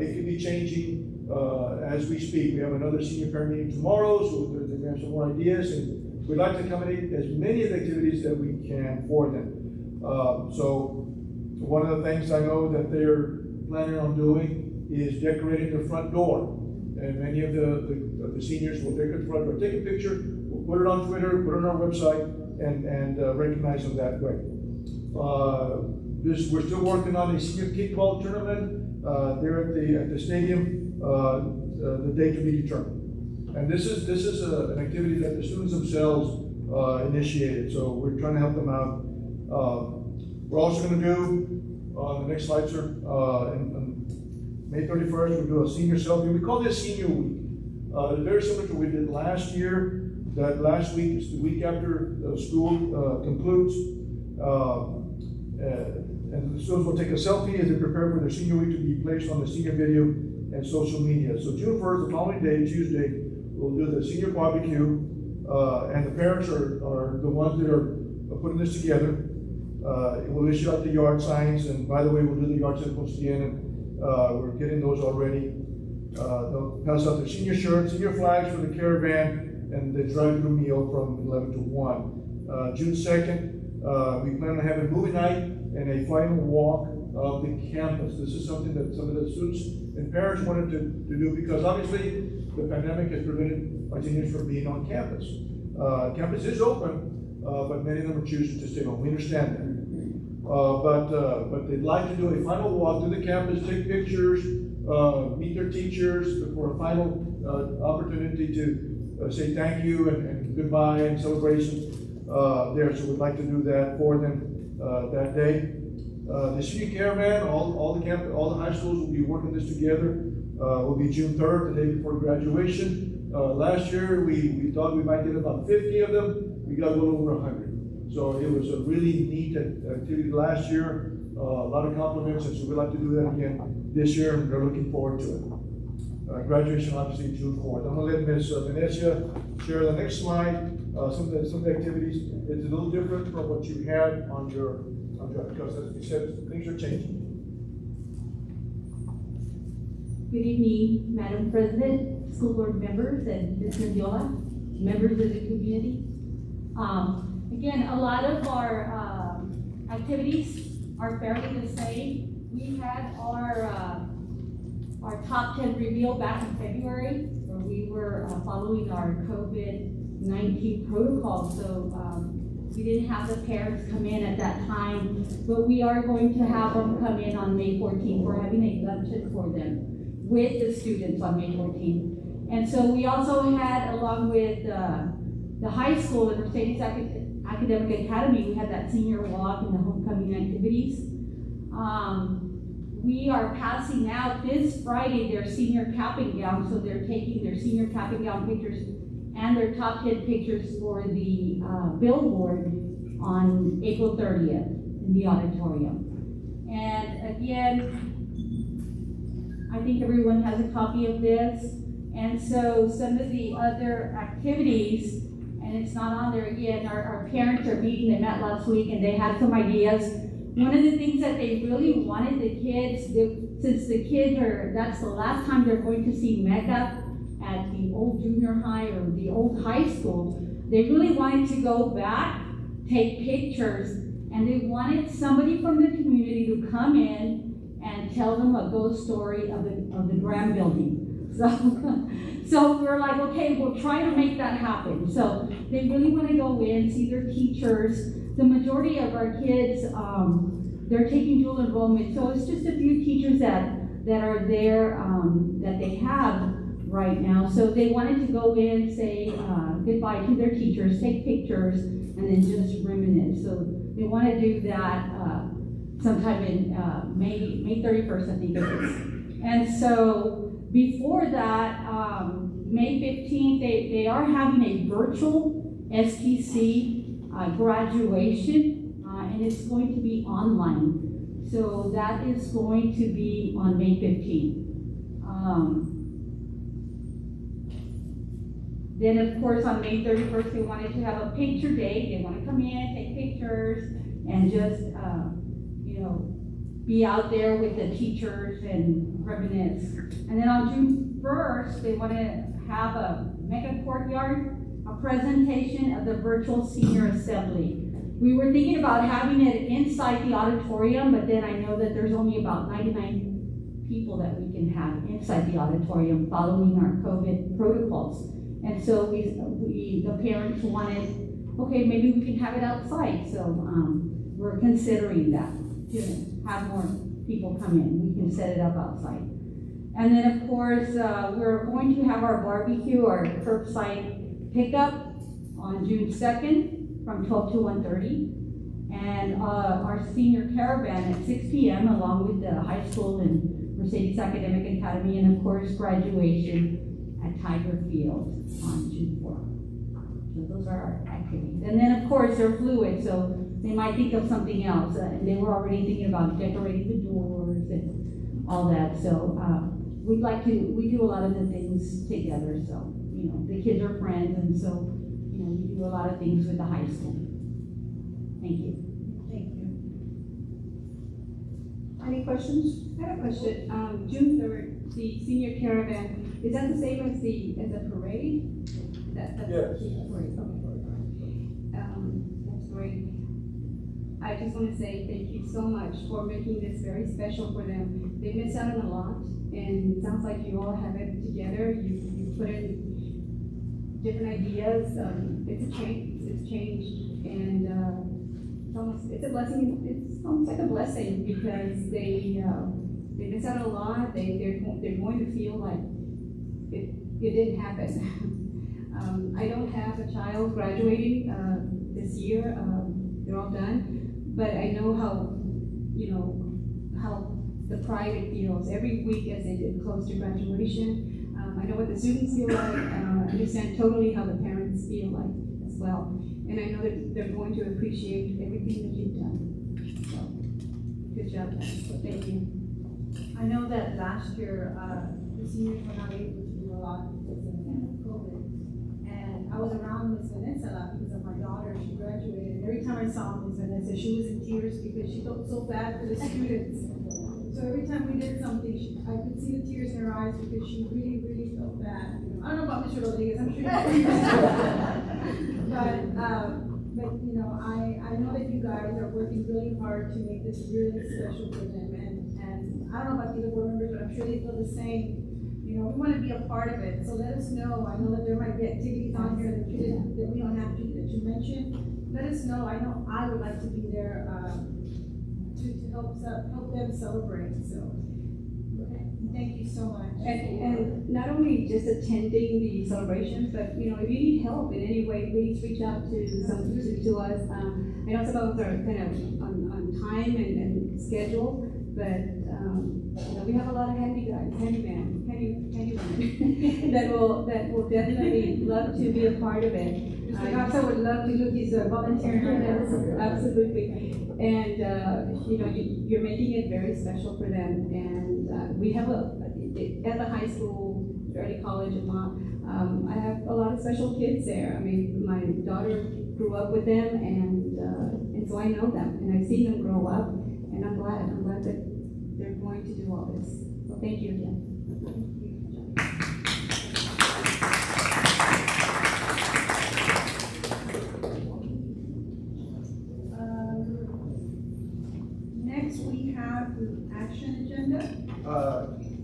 it can be changing as we speak. We have another senior parent meeting tomorrow, so we have some more ideas, and we'd like to accommodate as many of the activities that we can for them. So one of the things I know that they're planning on doing is decorating the front door. And many of the seniors will decorate the front door, take a picture, we'll put it on Twitter, put it on our website, and recognize them that way. We're still working on a senior kickball tournament there at the stadium, the date to be determined. And this is an activity that the students themselves initiated, so we're trying to help them out. We're also going to do, the next slide, sir, on May 31st, we'll do a senior selfie. We call this Senior Week. It's very similar to what we did last year. That last week is the week after school concludes. And the students will take a selfie as they prepare for their senior week to be placed on the senior video and social media. So June 1st, the following day, Tuesday, we'll do the senior barbecue, and the parents are the ones that are putting this together. We'll issue out the yard signs, and by the way, we'll do the yard signs once again, and we're getting those already. They'll pass out the senior shirts, senior flags for the caravan, and the drive-through meal from 11 to 1. June 2nd, we plan on having movie night and a final walk of the campus. This is something that some of the students and parents wanted to do, because obviously the pandemic has prevented our seniors from being on campus. Campus is open, but many of them are choosing to stay home. We understand that. But they'd like to do a final walk through the campus, take pictures, meet their teachers for a final opportunity to say thank you and goodbye and celebration there. So we'd like to do that for them that day. The senior caravan, all the high schools will be working this together. Will be June 3rd, the day before graduation. Last year we thought we might get about 50 of them. We got a little over 100. So it was a really neat activity last year. A lot of compliments, and so we'd like to do that again this year, and we're looking forward to it. Graduation obviously June 4th. I'm going to let Ms. Venecia share the next slide. Some of the activities. It's a little different from what you had on your because as we said, things are changing. Good evening, Madam President, school board members and Ms. Mendiola, members of the community. Again, a lot of our activities are fairly the same. We had our top 10 reveal back in February, where we were following our COVID-19 protocol. So we didn't have the parents come in at that time, but we are going to have them come in on May 14th. We're having a luncheon for them with the students on May 14th. And so we also had, along with the high school and Mercedes Academic Academy, we had that senior walk and the homecoming activities. We are passing out this Friday their senior cap and gown, so they're taking their senior cap and gown pictures and their top 10 pictures for the billboard on April 30th in the auditorium. And again, I think everyone has a copy of this. And so some of the other activities, and it's not on there again, our parents are meeting, they met last week and they had some ideas. One of the things that they really wanted the kids, since the kids that's the last time they're going to see Mecca at the old junior high or the old high school, they really wanted to go back, take pictures, and they wanted somebody from the community to come in and tell them a ghost story of the Graham building. So we're like, okay, we'll try to make that happen. So they really want to go in, see their teachers. The majority of our kids, they're taking dual enrollment. So it's just a few teachers that are there that they have right now. So they wanted to go in, say goodbye to their teachers, take pictures, and then just reminisce. So they want to do that sometime in May 31st, I think it is. And so before that, May 15th, they are having a virtual STC graduation, and it's going to be online. So that is going to be on May 15th. Then, of course, on May 31st, they wanted to have a picture day. They want to come in, take pictures, and just, be out there with the teachers and reminisce. And then on June 1st, they want to have a mega courtyard, a presentation of the virtual senior assembly. We were thinking about having it inside the auditorium, but then I know that there's only about 99 people that we can have inside the auditorium following our COVID protocols. And so the parents wanted, okay, maybe we can have it outside. So we're considering that, to have more people come in. We can set it up outside. And then of course, we're going to have our barbecue, our curbside pickup on June 2nd from 12 to 1:30. And our senior caravan at 6 p.m. along with the high school and Mercedes Academic Academy, and of course graduation at Tiger Field on June 4th. So those are our activities. And then of course they're fluid, so they might think of something else. And they were already thinking about decorating the doors and all that. So we do a lot of the things together. So, the kids are friends, and so, we do a lot of things with the high school. Thank you. Thank you. Any questions? I have a question. June 3rd, the senior caravan, is that the same as the parade? That's Yes. the parade. Okay. That's great. I just want to say thank you so much for making this very special for them. They miss out on a lot, and it sounds like you all have it together. You put in different ideas. It's a change. It's changed, and it's a blessing. It's almost like a blessing because they miss out on a lot. They're going to feel like it didn't happen. I don't have a child graduating this year. They're all done. But I know how the pride it feels every week as they get close to graduation. I know what the students feel like. I understand totally how the parents feel like as well. And I know that they're going to appreciate everything that you've done. So, good job, guys. So thank you. I know that last year, the seniors were not able to do a lot because of COVID. And I was around Miss Vanessa a lot because of my daughter. She graduated. And every time I saw Miss Vanessa, she was in tears because she felt so bad for the students. So every time we did something, I could see the tears in her eyes because she really, really felt bad. You know, I don't know about Mr. Rodriguez, I'm sure you but you know, I know that you guys are working really hard to make this really special for them, and I don't know about the other board members, but I'm sure they feel the same. You know, we want to be a part of it, so let us know. I know that there might be activities on here that you didn't, that we don't have to, that you mentioned. Let us know. I know I would like to be there, to help them celebrate, so. Thank you so much. And not only just attending the celebrations, but, you know, if you need help in any way, please reach out to us. I know some of us are kind of on time and schedule, but, you know, we have a lot of handywomen that will definitely love to be a part of it. Mr. Garza would love to look, he's volunteering right now. Absolutely. And, you know, you're making it very special for them. And we have at the high school, early college, and I have a lot of special kids there. I mean, my daughter grew up with them, and so I know them, and I've seen them grow up, and I'm glad that they're going to do all this. So thank you again. Next, we have the action agenda.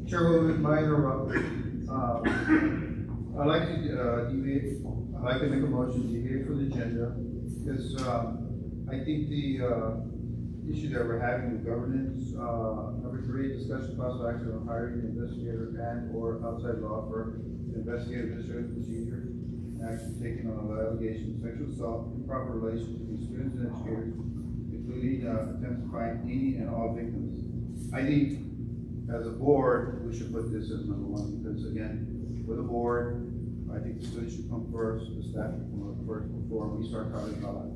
Chairwoman, minor, I'd like to deviate, I'd like to make a motion to deviate from the agenda, because I think the issue that we're having with governance, number 3, discussion possible action on hiring an investigator and or outside law firm to investigate administrative procedures and action taken on allegations of sexual assault, improper relations between students and educators, including attempts to find any and all victims. I think as a board, we should put this as number 1, because again, with the board, I think the students should come first, the staff should come up first before we start talking about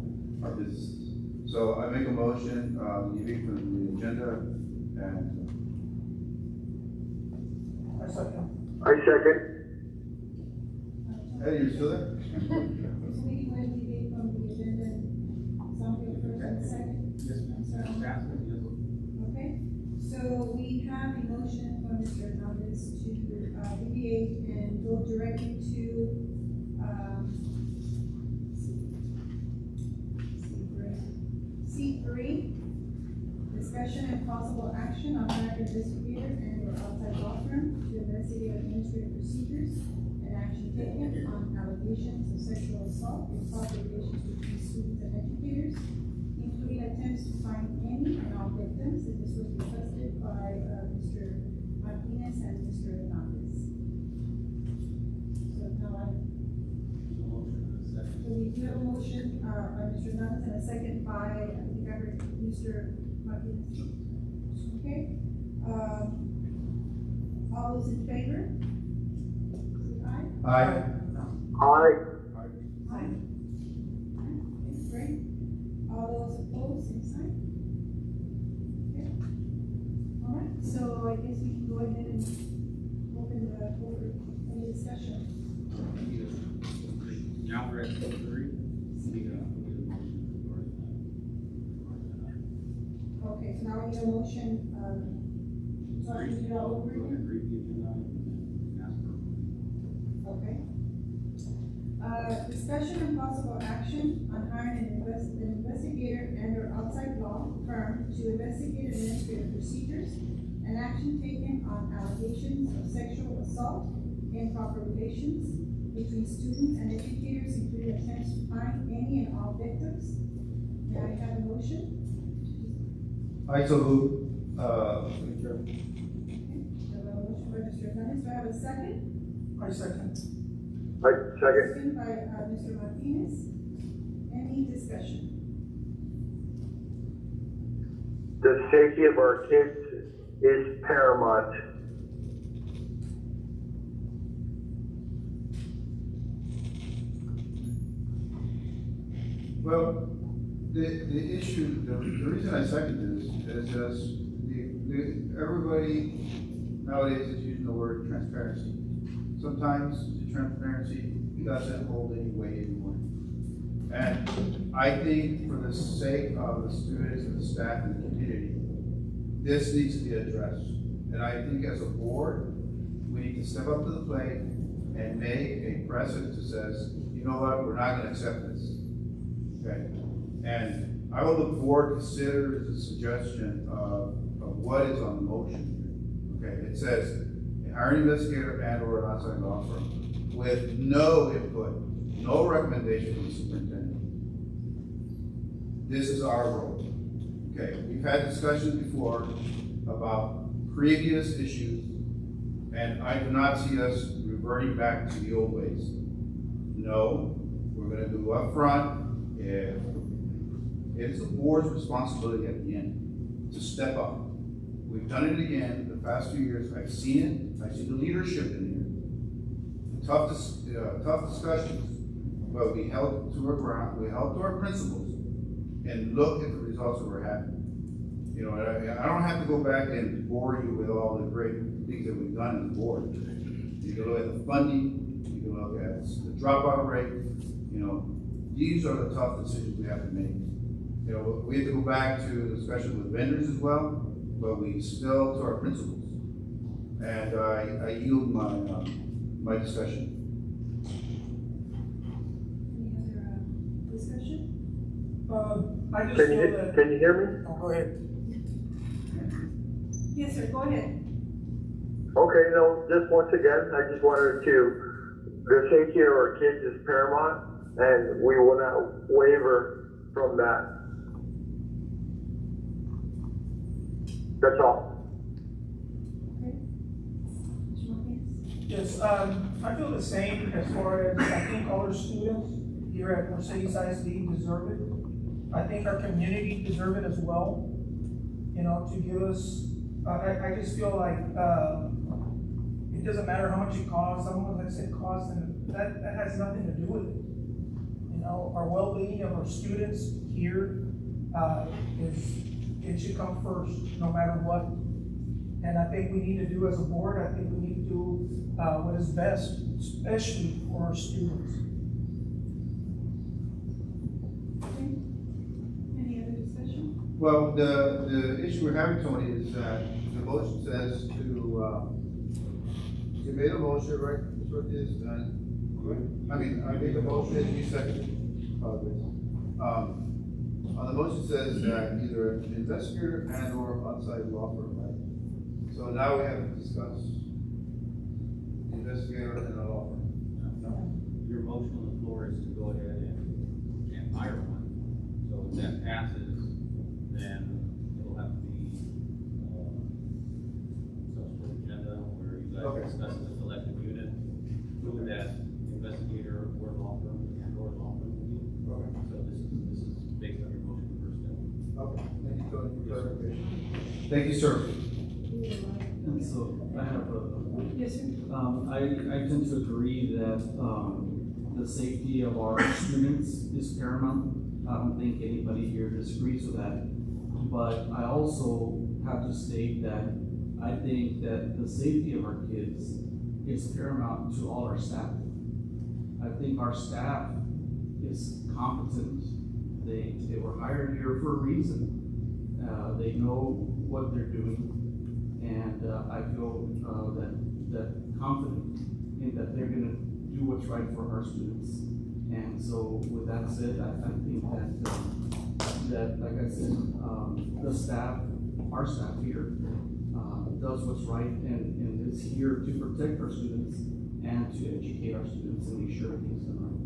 our businesses. So I make a motion, leaving from the agenda, and. I second. Eddie, you still there? So we can wait to deviate from the agenda, something first and second. Yes, ma'am. Okay, so we have a motion from Mr. Hernandez to deviate and go directly to, C3, discussion and possible action on hiring investigator and or outside law firm to investigate administrative procedures and action taken on allegations of sexual assault in improper relations between students and educators, including attempts to find any and all victims, and this was requested by Mr. Martinez and Mr. Hernandez. So now so we do have a motion by Mr. Hernandez and a second by, I think I heard Mr. Martinez. Okay, all those in favor? Say aye. Aye. Aye. Okay, great. All those opposed, same sign. Okay. All right, so I guess we can go ahead and open the, any discussion. Now we're at 3. Okay, so now we need a motion, so I can do it all over again? Okay. Discussion and possible action on hiring an investigator and or outside law firm to investigate administrative procedures and action taken on allegations of sexual assault, improper relations between students and educators, including attempts to find any and all victims. May I have a motion? I so move, I have a motion by Mr. Hernandez. Do I have a second? I second. Second by Mr. Martinez. Any discussion? The safety of our kids is paramount. well, the issue, the reason I second this is just everybody nowadays is using the word transparency. Sometimes the transparency doesn't hold any weight anymore. And I think for the sake of the students and the staff and the community, this needs to be addressed. And I think as a board, we need to step up to the plate and make a precedent that says, you know what, we're not gonna accept this, okay? And I will look forward to consider the suggestion of what is on the motion here. Okay, it says, hire an investigator and or an outside law firm with no input, no recommendation from the superintendent. This is our role. Okay, we've had discussions before about previous issues, and I do not see us reverting back to the old ways. No, we're gonna do upfront. If it's the board's responsibility at the end to step up. We've done it again the past few years. I've seen it. I've seen the leadership in here. Tough discussions, but we held to our ground. We held to our principles, and look at the results that we're having. You know, I don't have to go back and bore you with all the great things that we've done as a board. You can look at the funding. You can look at the dropout rate. You know, these are the tough decisions we have to make. You know, we have to go back to discussion with vendors as well, but we still to our principles. And I yield my discussion. Any other discussion? I just feel that. Can you hear me? Oh, go ahead. Yes, sir, go ahead. Okay, no, just once again, I just wanted to, the safety of our kids is paramount, and we will not waver from that. That's all. Yes, I feel the same as far as I think all our students here at Mercedes ISD deserve it. I think our community deserve it as well. You know, to give us, I just feel like it doesn't matter how much it costs. Someone that said cost, and that has nothing to do with it. You know, our well-being of our students here it should come first, no matter what. And I think we need to do as a board, I think we need to do what is best, especially for our students. Okay. Any other discussion? Well, the issue we're having, Tony, is that the motion says to, you made a motion, right? That's what it is. I made the motion, you seconded. On the motion says that either an investigator and or outside law firm, right? So now we have to discuss the investigator and a law firm. No, your motion on the floor is to go ahead and hire one. So if that passes, then it'll have to be subsequent agenda where you guys discuss the selected unit, who that investigator or law firm and or law firm will be. Okay. So this is based on your motion first step. Okay, thank you, Tony, for clarification. Thank you, sir. And so I have Yes, sir. I tend to agree that the safety of our students is paramount. I don't think anybody here disagrees with that. But I also have to state that I think that the safety of our kids is paramount to all our staff. I think our staff is competent. They were hired here for a reason. They know what they're doing. And I feel that confident in that they're gonna do what's right for our students. And so with that said, I think that like I said, the staff, our staff here, does what's right and is here to protect our students and to educate our students and make sure everything's done right.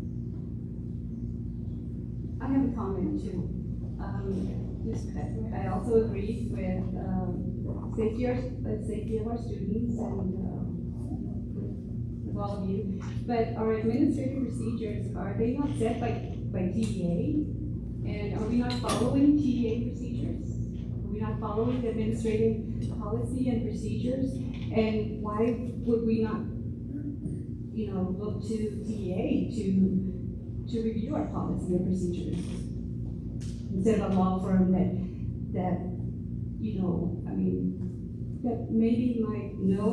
I have a comment too. I also agree with safety of our students and with all of you. But our administrative procedures, are they not set by TDA? And are we not following TDA procedures? Are we not following the administrative policy and procedures? And why would we not, look to TDA to review our policy and procedures? Instead of a law firm that that maybe might know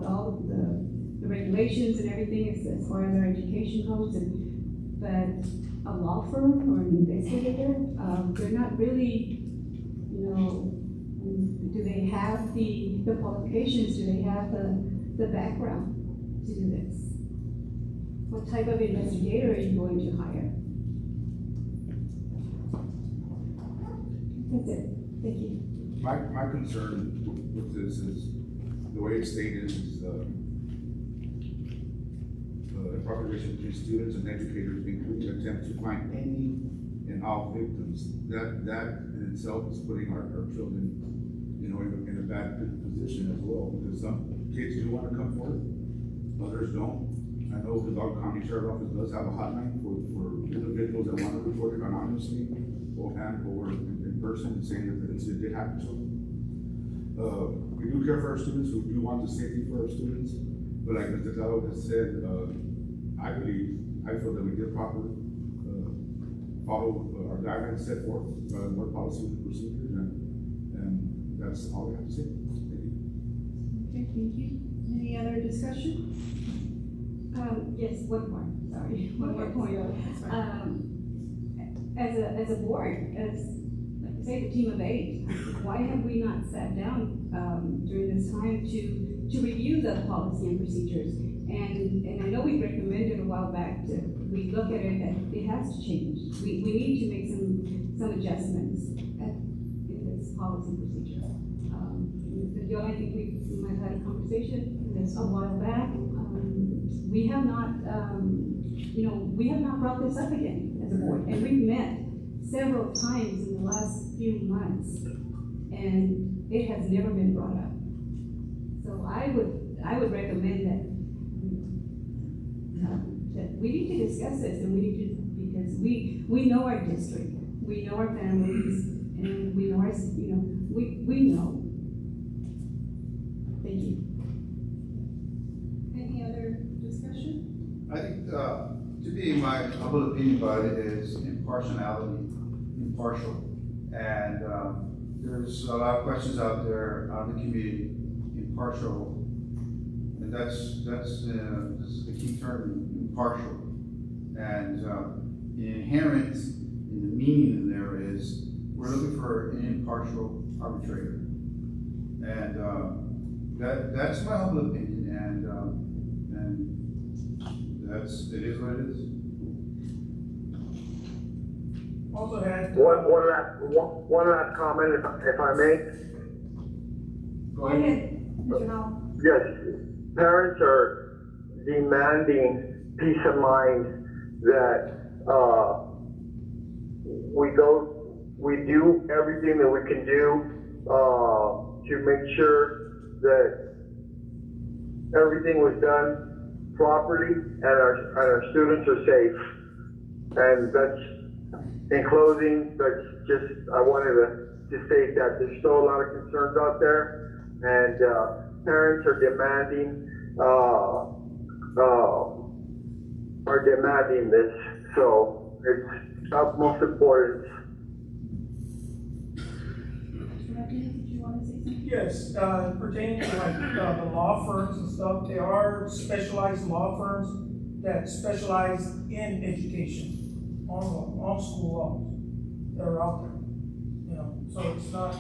all the regulations and everything as far as our education goes, but a law firm or an investigator, they're not really, Do they have the qualifications? Do they have the background to do this? What type of investigator are you going to hire? That's it. Thank you. My concern with this is, the way it's stated is, the improper relation between students and educators, including attempt to find any and all victims. That in itself is putting our children, you know, in a bad position as well, because some kids do want to come forward, others don't. I know the Dog County Sheriff's Office does have a hotline for individuals that want to report it anonymously, or in person, saying that the incident did happen to them. We do care for our students, we do want the safety for our students, but like Mr. Calo has said, I feel that we did properly follow our guidelines set forth by the board policy and procedures, and that's all we have to say. Thank you. Okay, thank you. Any other discussion? Yes, one more, sorry, one more point. As a board, as, like you say, the team of 8, why have we not sat down, during this time to review the policy and procedures? And I know we recommended a while back to, we look at it, that it has to change. We need to make some adjustments in this policy procedure. Mr. Young, I think we might have had a conversation this a while back. We have not, we have not brought this up again as a board, and we've met several times in the last few months, and it has never been brought up. So I would recommend that we need to discuss this, and we need to, because we know our district, we know our families, and we know our, we know. Thank you. Any other discussion? I think, to me, my humble opinion about it is impartial. And there's a lot of questions out there on the community, impartial. And that's this is the key term, impartial. And inherent in the meaning in there is, we're looking for an impartial arbitrator. And that's my humble opinion, and it is what it is. Also had. One last comment, if I may. Go ahead, Mr. Howell. Yes, parents are demanding peace of mind that we do everything that we can do to make sure that everything was done properly and our students are safe. And that's, in closing, that's just, I wanted to state that there's still a lot of concerns out there, and parents are demanding this, so it's of most importance. Yes, pertaining to like the law firms and stuff, there are specialized law firms that specialize in education on school laws that are out there. So it's not,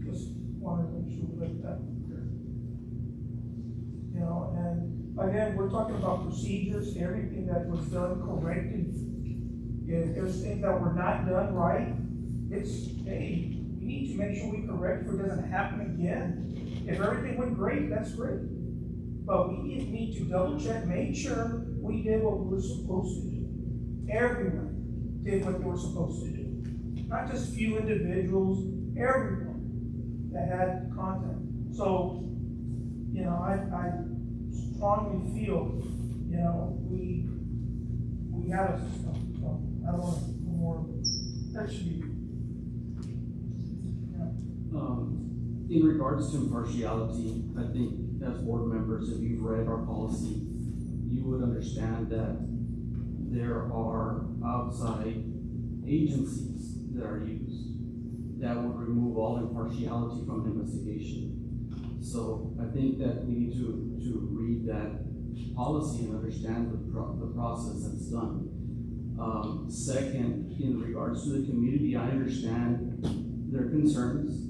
just wanted to make sure we look at that. And again, we're talking about procedures, everything that was done correctly. If there's things that were not done right, hey, we need to make sure we correct so it doesn't happen again. If everything went great, that's great. But we need to double check, make sure we did what we were supposed to do. Everyone did what they were supposed to do. Not just few individuals, everyone that had contact. So, I strongly feel, we have a system. So I don't want to do more. That should be. In regards to impartiality, I think as board members, if you've read our policy, you would understand that there are outside agencies that are used that would remove all impartiality from the investigation. So I think that we need to read that policy and understand the process that's done. Second, in regards to the community, I understand their concerns,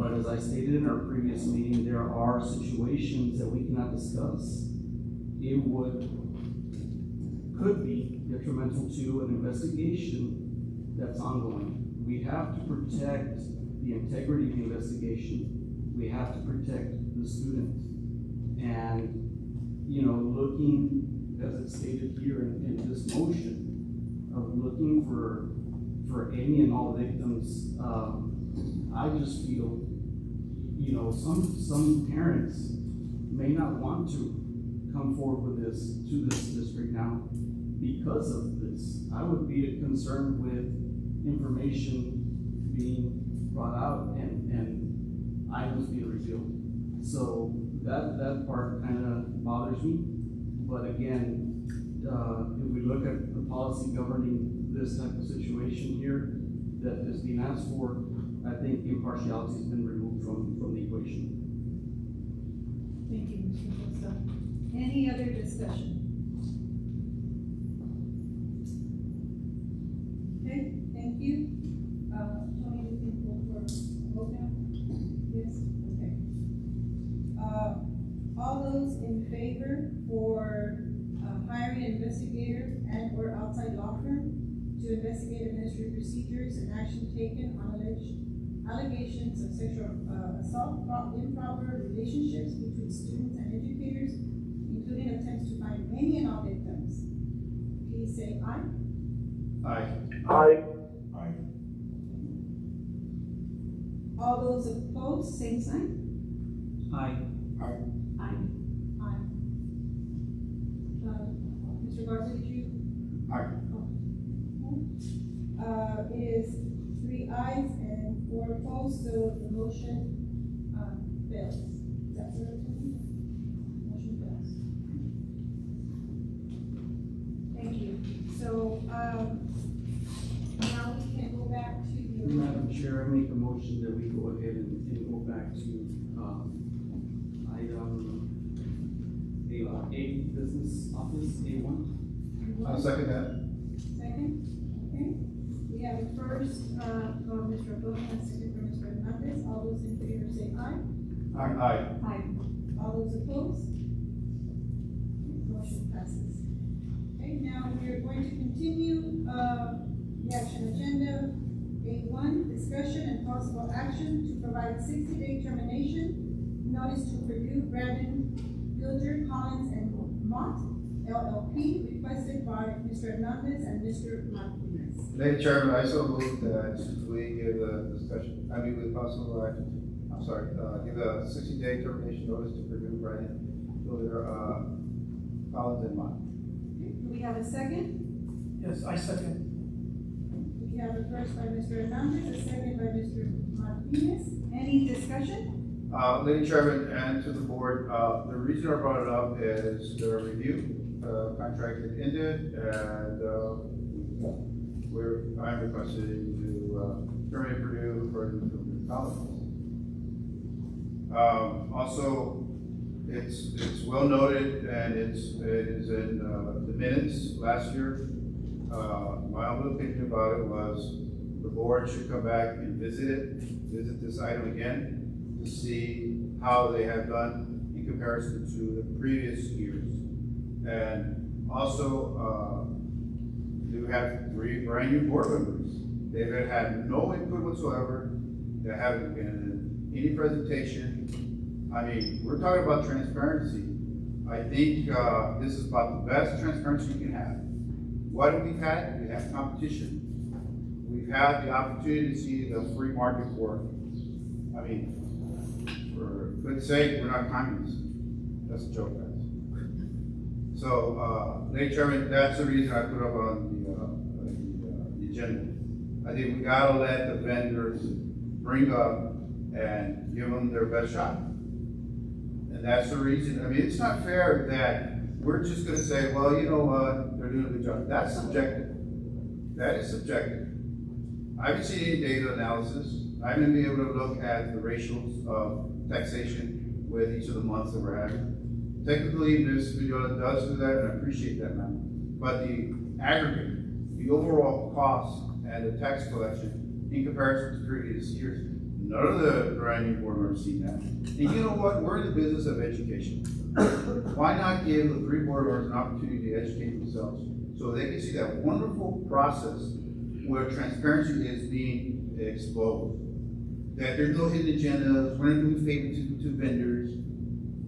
But as I stated in our previous meeting, there are situations that we cannot discuss. It could be detrimental to an investigation that's ongoing. We have to protect the integrity of the investigation. We have to protect the student. And, you know, looking, as it's stated here in this motion, of looking for any and all victims, I just feel, you know, some parents may not want to come forward with to this district now because of this. I would be concerned with information being brought out and items being revealed. So that part kind of bothers me. But again, if we look at the policy governing this type of situation here that is being asked for, I think impartiality has been removed from the equation. Thank you, Mr. Costa. Any other discussion? Okay, thank you. Tony, you can go for a vote now? Yes, okay. All those in favor for hiring an investigator and or outside law firm to investigate administrative procedures and action taken on alleged allegations of sexual assault, improper relationships between students and educators, including attempts to find any and all victims, please say aye. Aye. Aye. Aye. All those opposed, same sign. Aye. Aye. Aye. Aye. Mr. Garza, did you? Aye. It is 3 ayes and 4 opposed, so the motion fails. Is that correct? Motion fails. Thank you. So, now we can go back to the. Madam Chair, I make a motion that we go ahead and go back to item A, business office, A1. I'll second that. Second, okay. We have a first, from Mr. Abdullah, and second from Mr. Hernandez. All those in favor say aye. Aye. Aye. All those opposed? Motion passes. Okay, now we are going to continue, the action agenda. A1, discussion and possible action to provide 60-day termination notice to Purdue, Brandon, Bilger, Collins, and Mott, LLP, requested by Mr. Hernandez and Mr. Martinez. Lady Chairman, I so move that we give a discussion, with possible action, give a 60-day termination notice to Purdue, Brandon, Bilger, Collins, and Mott. Okay, do we have a second? Yes, I second. We have a first by Mr. Hernandez, a second by Mr. Martinez. Any discussion? Lady Chairman and to the board, the reason I brought it up is the review contract had ended, and I'm requesting to terminate Purdue for the college. Also, it's well noted, and it is in the minutes last year. My own opinion about it was the board should come back and visit this item again to see how they have done in comparison to the previous years. And also, you have 3 brand new board members. They've had no input whatsoever. There haven't been any presentation. I mean, we're talking about transparency. I think this is about the best transparency you can have. What have we had? We have competition. We've had the opportunity to see the free market work. I mean, for goodness sake, we're not communists. That's a joke, guys. So, Lady Chairman, that's the reason I put up on the agenda. I think we gotta let the vendors bring up and give them their best shot. And that's the reason. I mean, it's not fair that we're just gonna say, well, you know what, they're doing a good job. That's subjective. That is subjective. I haven't seen any data analysis. I haven't been able to look at the ratios of taxation with each of the months that we're having. Technically, this video does do that, and I appreciate that, man. But the aggregate, the overall cost and the tax collection in comparison to previous years, None of the brand new board members see that. And you know what? We're in the business of education. Why not give the 3 board members an opportunity to educate themselves so they can see that wonderful process where transparency is being exposed? That there's no hidden agendas, we're not doing favors to vendors.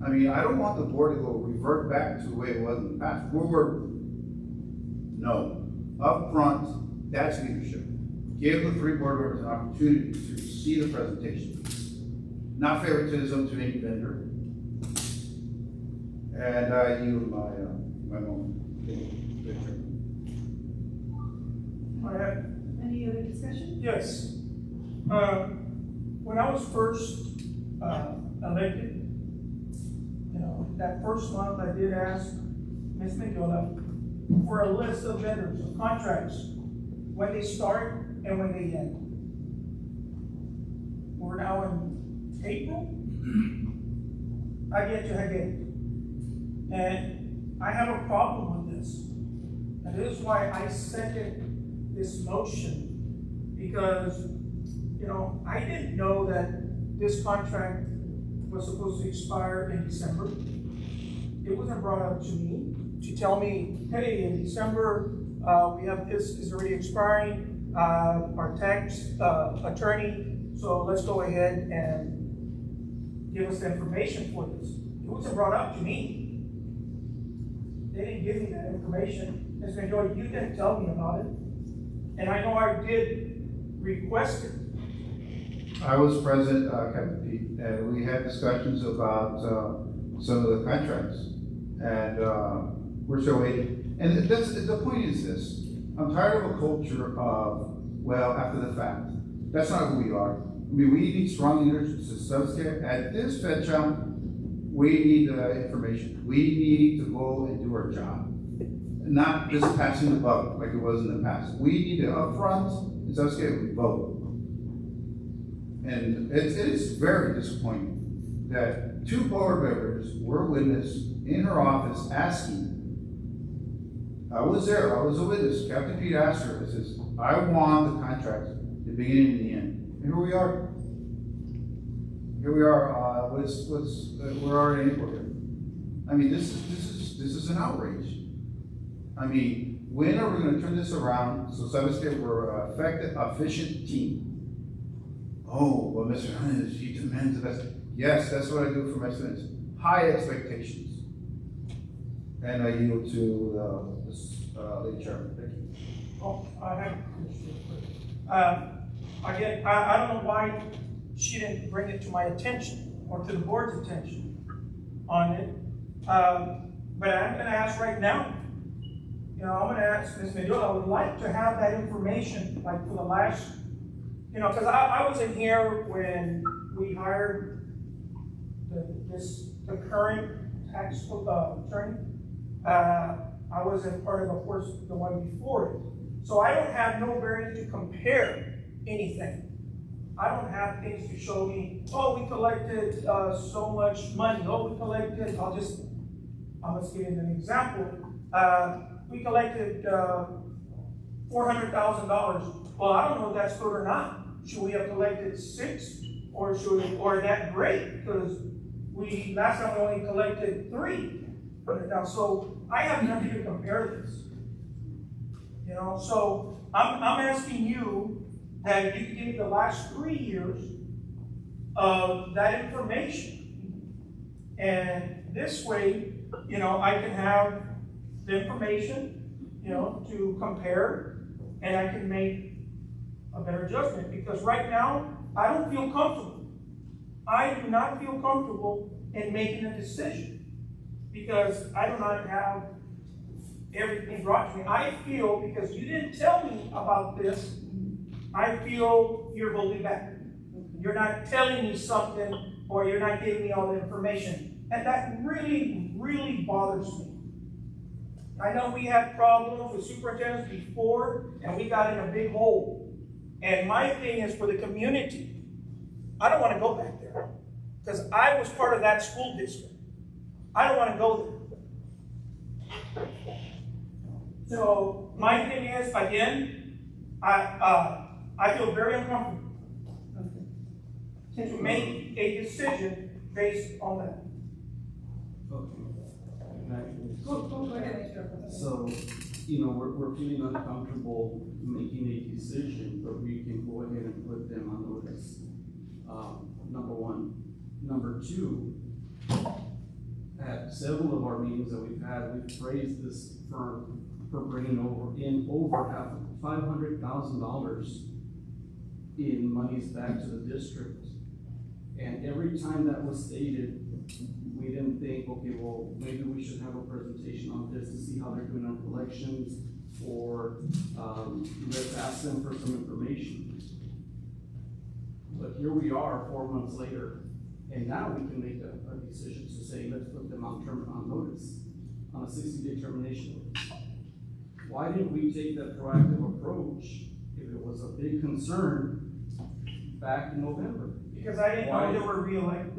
I mean, I don't want the board to go revert back to the way it was in the past. No. Up front, that's leadership. Give the 3 board members an opportunity to see the presentation. Not favoritism to any vendor. And I yield my moment. All right. Any other discussion? Yes. When I was first elected, that first month I did ask Ms. Mendiola for a list of vendors, of contracts, when they start and when they end. We're now in April. I get to again. And I have a problem with this. And this is why I second this motion, because I didn't know that this contract was supposed to expire in December. It wasn't brought up to me to tell me, hey, in December, we have this is already expiring, our tax attorney, so let's go ahead and give us the information for this. It wasn't brought up to me. They didn't give me that information. Ms. Mendiola, you didn't tell me about it. And I know I did request it. I was present, Captain Pete, and we had discussions about some of the contracts, and we're still waiting. And the point is this: I'm tired of a culture of, well, after the fact. That's not who we are. I mean, we need strong leaders to subscribe. At this Fed Challenge, we need information. We need to go and do our job, not just passing the buck like it was in the past. We need to upfront and subscribe, vote. And it is very disappointing that 2 board members were witness in her office asking. I was there, I was a witness. Captain Pete asked her, says, I want the contract, the beginning and the end. And here we are. Here we are, we're already in April here. I mean, this is an outrage. I mean, when are we gonna turn this around so State we're an effective, efficient team? Oh, well, Mr. Hernandez, he demands the best. Yes, that's what I do for my students. High expectations. And I yield to Lady Chairman. Thank you. Oh, I have again, I don't know why she didn't bring it to my attention or to the board's attention on it. But I'm going to ask right now. I'm going to ask Ms. Mendiola, I would like to have that information, like for the last, because I wasn't here when we hired the current tax attorney. I wasn't part of, course, the one before it. So I don't have no variance to compare anything. I don't have things to show me, oh, we collected so much money. Oh, we collected, I'll just give you an example. We collected $400,000. Well, I don't know if that's good or not. Should we have collected 6 or that great? Because last time we only collected 300,000. So I have nothing to compare this. So I'm asking you that you can give me the last 3 years of that information. And this way, I can have the information, to compare, and I can make a better judgment. Because right now, I don't feel comfortable. I do not feel comfortable in making a decision because I do not have everything brought to me. I feel, because you didn't tell me about this, I feel you're holding back. You're not telling me something, or you're not giving me all the information. And that really, really bothers me. I know we had problems with superintendents before, and we got in a big hole. And my thing is for the community. I don't want to go back there because I was part of that school district. I don't want to go there. So my thing is, again, I feel very uncomfortable. to make a decision based on that. Go ahead, Mr. Acosta. So, you know, we're feeling uncomfortable making a decision, but we can go ahead and put them on notice. Number one. Number two, at several of our meetings that we've had, we've praised this firm for bringing over $500,000 in monies back to the district. And every time that was stated, we didn't think, okay, well, maybe we should have a presentation on this to see how they're doing on collections, or let's ask them for some information. But here we are 4 months later, and now we can make a decision to say, let's put them on notice, on a 60-day termination notice. Why didn't we take that proactive approach if it was a big concern back in November? Because I didn't know they were redoing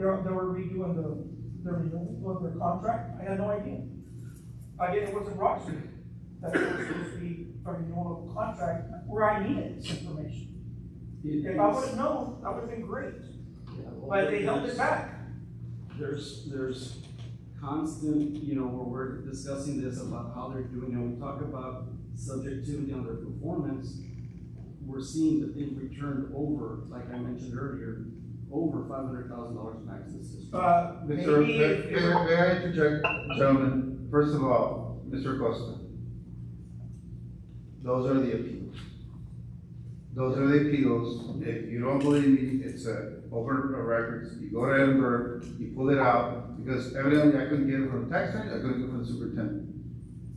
the renewal of their contract. I had no idea. I didn't, it wasn't Rock Street that was supposed to be a renewal of the contract where I needed this information. If I would have known, that would have been great. Yeah, well, But they held it back. There's constant, you know, where we're discussing this about how they're doing, and we talk about subjectivity on their performance. We're seeing that they've returned over, like I mentioned earlier, over $500,000 back to the system. May I interject, gentlemen? First of all, Mr. Acosta, those are the appeals. Those are the appeals. If you don't believe me, it's open records. You go to Edinburgh, you pull it out, because evidently I couldn't get it from the tax attorney, I couldn't get it from the superintendent.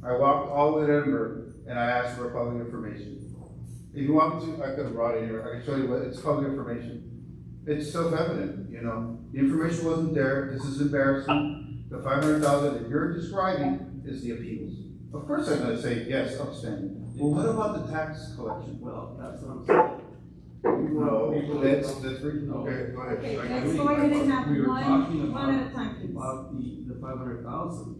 I walked all the way to Edinburgh and I asked for public information. If you want me to, I could have brought it here. I can show you what, it's public information. It's self-evident, you know. The information wasn't there. This is embarrassing. The $500,000 that you're describing is the appeals. Of course I'm gonna say, yes, outstanding. Well, what about the tax collection? Well, that's what I'm saying. No, let's okay, go ahead. Okay, let's go ahead and have We were talking one at a time, please. about the 500,000.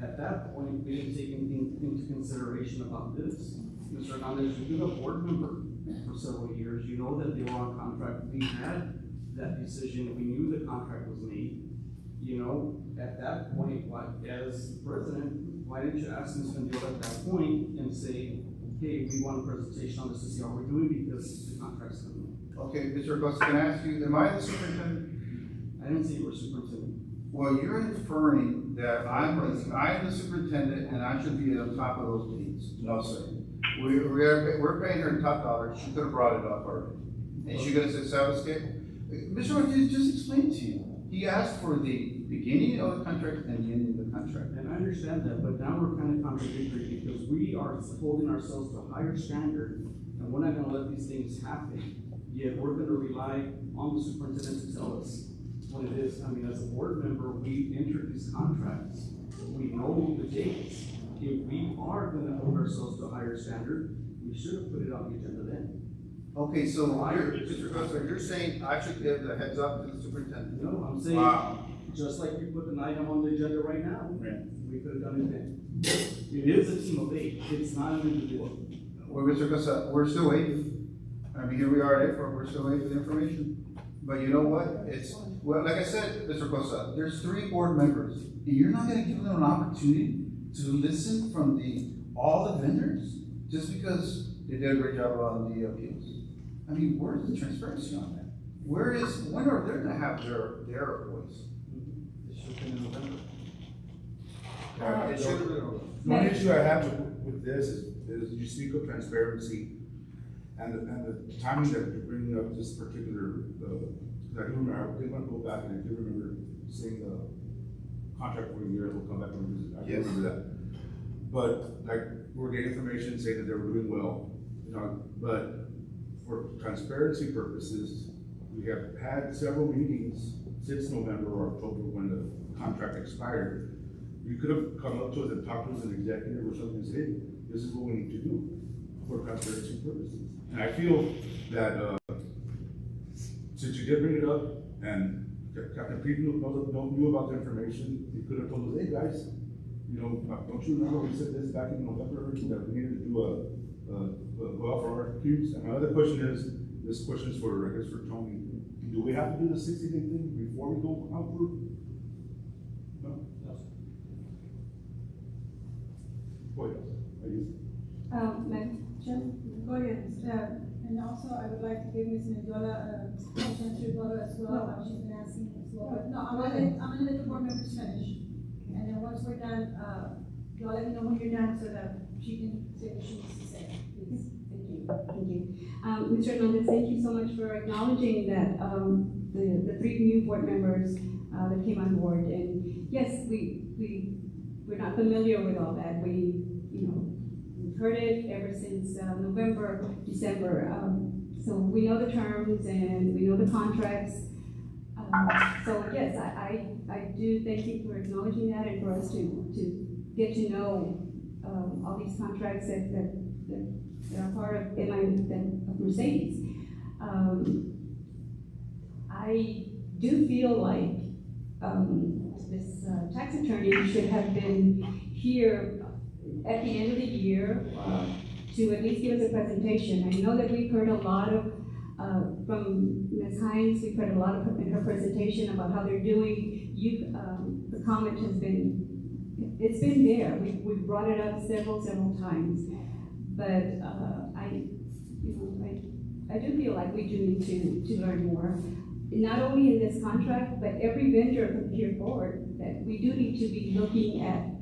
At that point, we didn't take anything into consideration about this. Mr. Hernandez, you've been a board member for several years. You know that they were on contract. We had that decision. We knew the contract was made. You know, at that point, as president, why didn't you ask Ms. Mendiola at that point and say, hey, we want a presentation on this to see how we're doing because the contract's coming in. Okay, Mr. Acosta, can I ask you, am I the superintendent? I didn't say you were superintendent. Well, you're inferring that I'm the superintendent and I should be on top of those meetings. No, sir. We're paying her top dollar. She could have brought it up already. And she could have said, Sabascape. Mr. Martinez just explained to you. He asked for the beginning of the contract and the ending of the contract. And I understand that, but now we're kind of contradictory because we are holding ourselves to a higher standard and we're not gonna let these things happen. Yet we're gonna rely on the superintendent to tell us what it is. I mean, as a board member, we entered these contracts. We know the dates. If we are gonna hold ourselves to a higher standard, we should have put it on the agenda then. Okay, so Mr. Acosta, you're saying I should give the heads up to the superintendent? No, I'm saying, wow. Just like we put an item on the agenda right now, we could have done it then. It is a team of 8. It's not an individual. Well, Mr. Acosta, we're still waiting. I mean, here we are at April, we're still waiting for the information. But you know what? Well, like I said, Mr. Acosta, there's 3 board members. You're not gonna give them an opportunity to listen from all the vendors just because they did a great job on the appeals. I mean, where's the transparency on that? When are they gonna have their voice? It should have been in November. One issue I have with this is you speak of transparency and the timing that you're bringing up this particular, I did want to go back and I do remember seeing the contract for a year, we'll come back and revisit. I remember that. But like, we're getting information saying that they were doing well, you know, but for transparency purposes, we have had several meetings since November or October when the contract expired. You could have come up to us and talked to us as an executive or something and say, hey, this is what we need to do for transparency purposes. And I feel that since you did bring it up and Captain Pete knew about the information, he could have told us, hey guys, you know, don't you remember we said this back in November that we needed to do go out for RFQs? And my other question is This question is for the records for Tony. Do we have to do the 60-day thing before we go out for? No? Wait, are you? Madam Chairman? Go ahead, and also I would like to give Ms. Mendiola a chance to rebuttal as well, she's been asking as well, but no, I'm gonna let the board members finish. And then once we're done, y'all let me know when you're done so that she can say what she needs to say, please. Thank you. Mr. Hernandez, thank you so much for acknowledging that, the three new board members, that came on board. And yes, we're not familiar with all that. We've heard it ever since, November, December. So we know the terms and we know the contracts. So yes, I do thank you for acknowledging that and for us to get to know, all these contracts that are part of of Mercedes. I do feel like, this tax attorney should have been here at the end of the year, to at least give us a presentation. I know that we've heard a lot of, from Ms. Hines, we've heard a lot of in her presentation about how they're doing. The comment has been, it's been there. We've brought it up several times. But, I do feel like we do need to learn more. Not only in this contract, but every vendor from here forward, that we do need to be looking at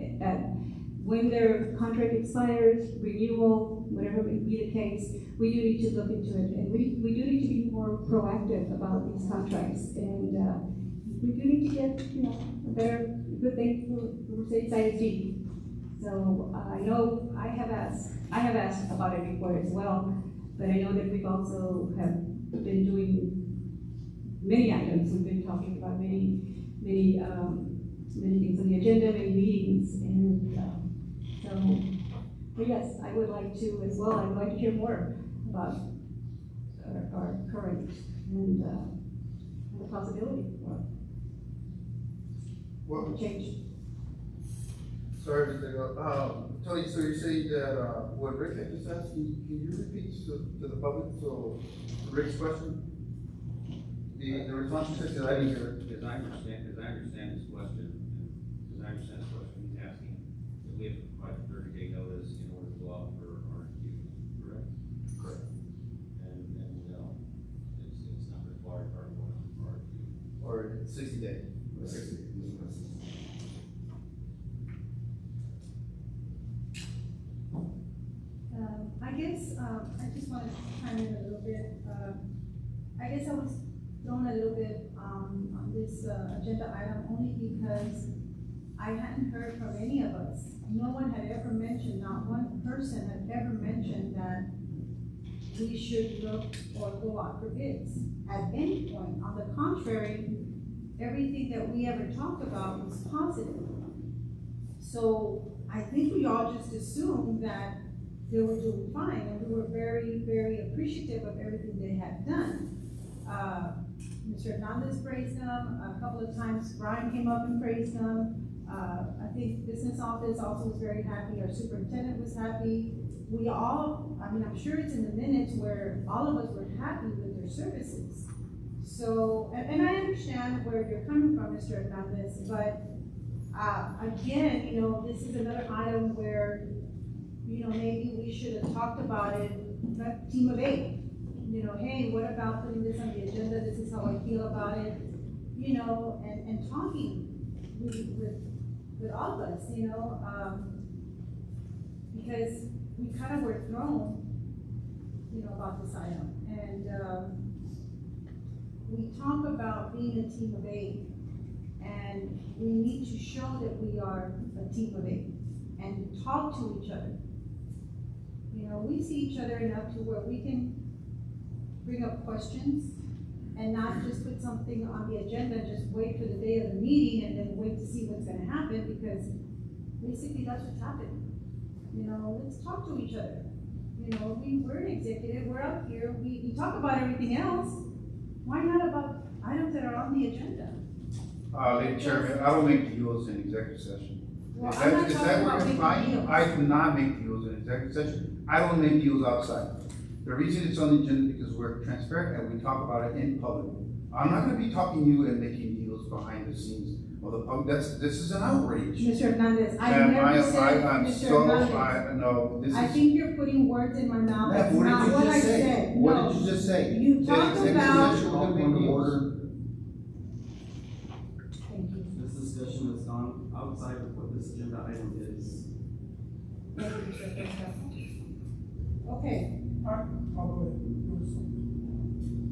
when their contract expires, renewal, whatever may be the case, we do need to look into it. And we do need to be more proactive about these contracts. And we do need to get, a good thing for Mercedes ISD. So I know I have asked about it before as well, but I know that we've also have been doing many items. We've been talking about many things on the agenda, many meetings, and but yes, I would like to as well. I would like to hear more about our current and the possibility for change. Sorry, Mr. Dale. Tony, so you're saying that, what Rick had just asked, can you repeat to the public, so Rick's question? The response you said to that, I didn't hear it. As I understand this question, he's asking that we have to provide a 30-day notice in order to go out for RFQ, correct? Correct. And it's not required for RFQ. Or 60 days. 60 days. I guess, I just want to chime in a little bit. I guess I was thrown a little bit, on this, agenda item only because I hadn't heard from any of us. No one had ever mentioned, not one person had ever mentioned that we should look or go out for bids at any point. On the contrary, everything that we ever talked about was positive. So I think we all just assumed that they were doing fine, and we were very, very appreciative of everything they had done. Mr. Hernandez praised them, a couple of times Brian came up and praised them. I think business office also was very happy, our superintendent was happy. We all, I'm sure it's in the minutes where all of us were happy with their services. So, and I understand where you're coming from, Mr. Hernandez, but, again, this is another item where, maybe we should have talked about it, like team of 8. Hey, what about putting this on the agenda? This is how I feel about it, and talking with all of us, because we kind of were thrown, about this item. And, we talk about being a team of 8, and we need to show that we are a team of 8 and talk to each other. We see each other enough to where we can bring up questions and not just put something on the agenda and just wait for the day of the meeting and then wait to see what's gonna happen, because basically that's what's happening. Let's talk to each other. We're an executive, we're out here, we talk about everything else. Why not about items that are on the agenda? Lady Chairman, I don't make deals in executive session. Well, Is I'm that not where talking you're about finding? making deals. I do not make deals in executive session. I don't make deals outside. The reason it's on the agenda is because we're transparent and we talk about it in public. I'm not gonna be talking to you and making deals behind the scenes of the public. This is an outrage. Mr. Hernandez, I Ma'am, never said, I'm Mr. so, Hernandez. no, this is. I think you're putting words in my mouth. Ma'am, That's what not did you what just I say? said. What No. did you just say? You That talked executive about. session was gonna be Order. Thank you. This discussion has gone outside of what this agenda item is. Thank you, Mr. Fresca. Okay, I'll go ahead.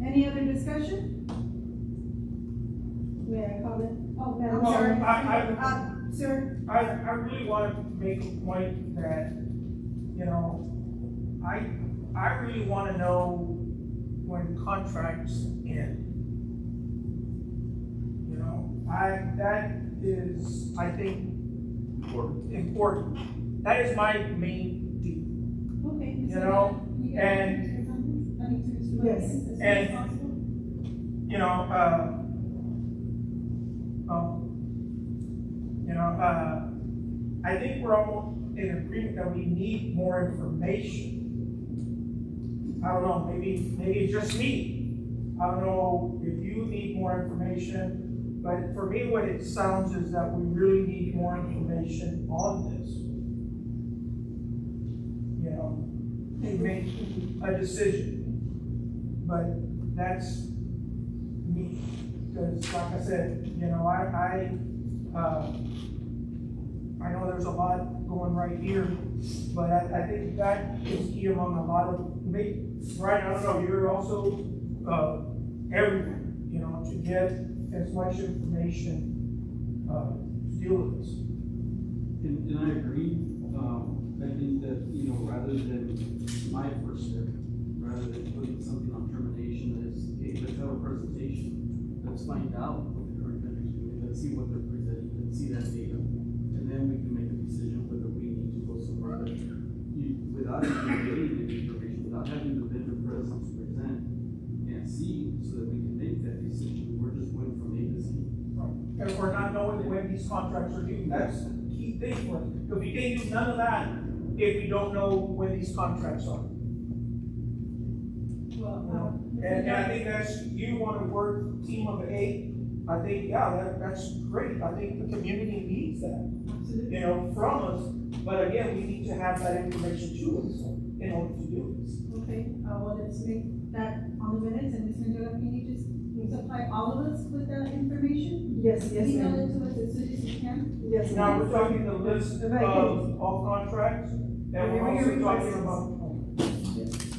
any other discussion? May I comment? Oh, Madam Well, Chair. Sir, I really want to make a point that, you know, I really want to know when contracts end. You know, that is, I think, important. That is my main deal, okay. you know, and, Yes. and, you know, I think we're all in agreement that we need more information. I don't know, maybe it's just me. I don't know if you need more information, but for me, what it sounds is that we really need more information on this. You know, to make a decision. But that's me, because like I said, you know, I know there's a lot going right here, but I think that is key among a lot of, right, I don't know, you're also, everywhere, you know, to get as much information, to deal with this. And I agree, I think that, you know, rather than my first step, rather than putting something on termination, is, hey, let's have a presentation, let's find out what the current vendor's doing, let's see what they're presenting, let's see that data, and then we can make a decision whether we need to go somewhere. But without even getting the information, without having the vendor presence present and see, so that we can make that decision, we're just going from A to Z. And we're not knowing when these contracts are due, that's the key thing for us, because we can't do none of that if we don't know when these contracts are. And I think that's, you want to work team of 8, I think, yeah, that's great, I think the community needs that, you know, from us, but again, we need to have that information to us in order to do this. okay, well, let's make that on the minutes, and Ms. Mendola, can you just supply all of us with that information? Yes, Email ma'am. it to us as soon as you can. Yes, Now, ma'am. we're talking the list of all contracts, and we're also talking about.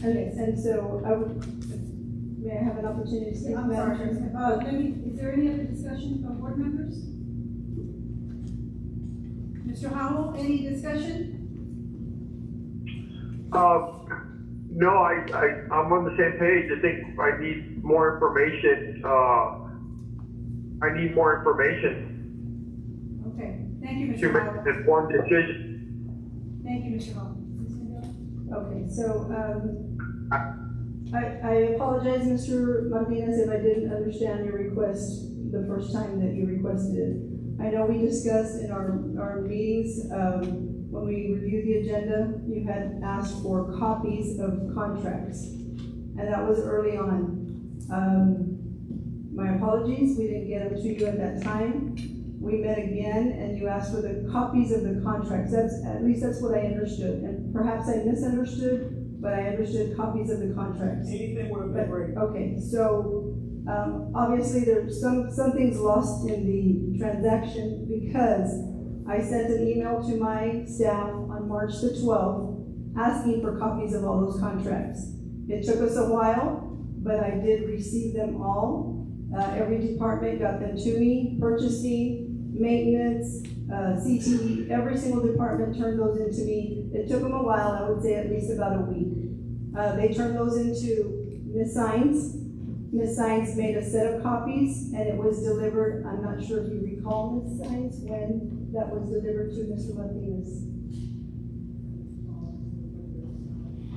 And so I would, may I have an opportunity to speak? I'm sorry, Madam Chair? is there any other discussion from board members? Mr. Howell, any discussion? No, I'm on the same page. I think I need more information. Okay, thank you, To Mr. make Howell. an informed decision. Thank you, Mr. Howell. Ms. Mendola? Okay, so, I apologize, Mr. Martinez, if I didn't understand your request the first time that you requested it. I know we discussed in our meetings, when we reviewed the agenda, you had asked for copies of contracts, and that was early on. My apologies, we didn't get them to you at that time. We met again, and you asked for the copies of the contracts. At least that's what I understood, and perhaps I misunderstood, but I understood copies of the contracts. Anything would have been great. Okay, so, obviously there's some things lost in the transaction because I sent an email to my staff on March the 12th asking for copies of all those contracts. It took us a while, but I did receive them all. Every department got them to me, purchasing, maintenance, CTE, every single department turned those into me. It took them a while, I would say at least about a week. They turned those into Ms. Sines. Ms. Sines made a set of copies and it was delivered, I'm not sure if you recall, Ms. Sines, when that was delivered to Mr. Martinez.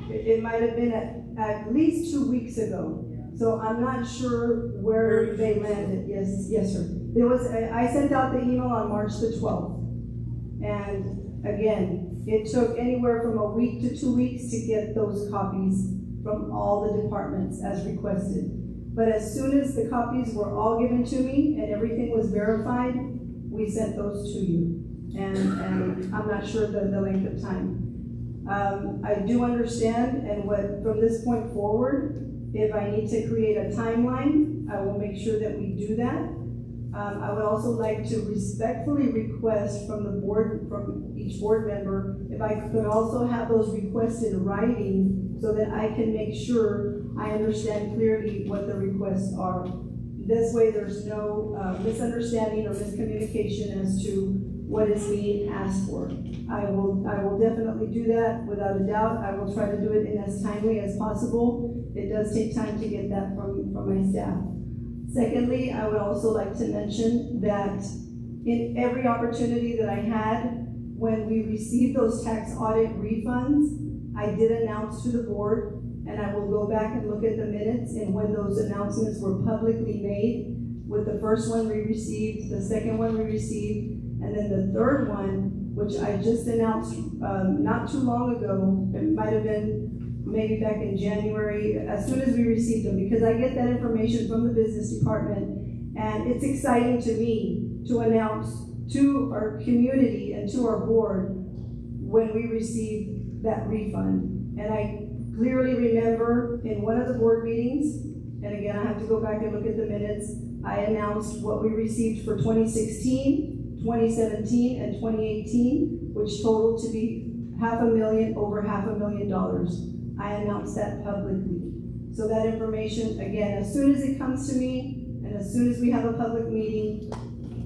It might have been at least 2 weeks ago. So I'm not sure where they landed. Yes, sir. I sent out the email on March the 12th. And again, it took anywhere from a week to 2 weeks to get those copies from all the departments as requested. But as soon as the copies were all given to me and everything was verified, we sent those to you. And I'm not sure the length of time. I do understand, and from this point forward, if I need to create a timeline, I will make sure that we do that. I would also like to respectfully request from the board, from each board member, if I could also have those requests in writing so that I can make sure I understand clearly what the requests are. This way there's no misunderstanding or miscommunication as to what is being asked for. I will definitely do that without a doubt. I will try to do it in as timely as possible. It does take time to get that from my staff. Secondly, I would also like to mention that in every opportunity that I had, when we received those tax audit refunds, I did announce to the board, and I will go back and look at the minutes and when those announcements were publicly made, with the first one we received, the second one we received, and then the third one, which I just announced not too long ago. It might have been maybe back in January, as soon as we received them, because I get that information from the business department, and it's exciting to me to announce to our community and to our board when we receive that refund. And I clearly remember in one of the board meetings, and again, I have to go back and look at the minutes, I announced what we received for 2016, 2017, and 2018, which totaled to be over $500,000. I announced that publicly. So that information, again, as soon as it comes to me, and as soon as we have a public meeting,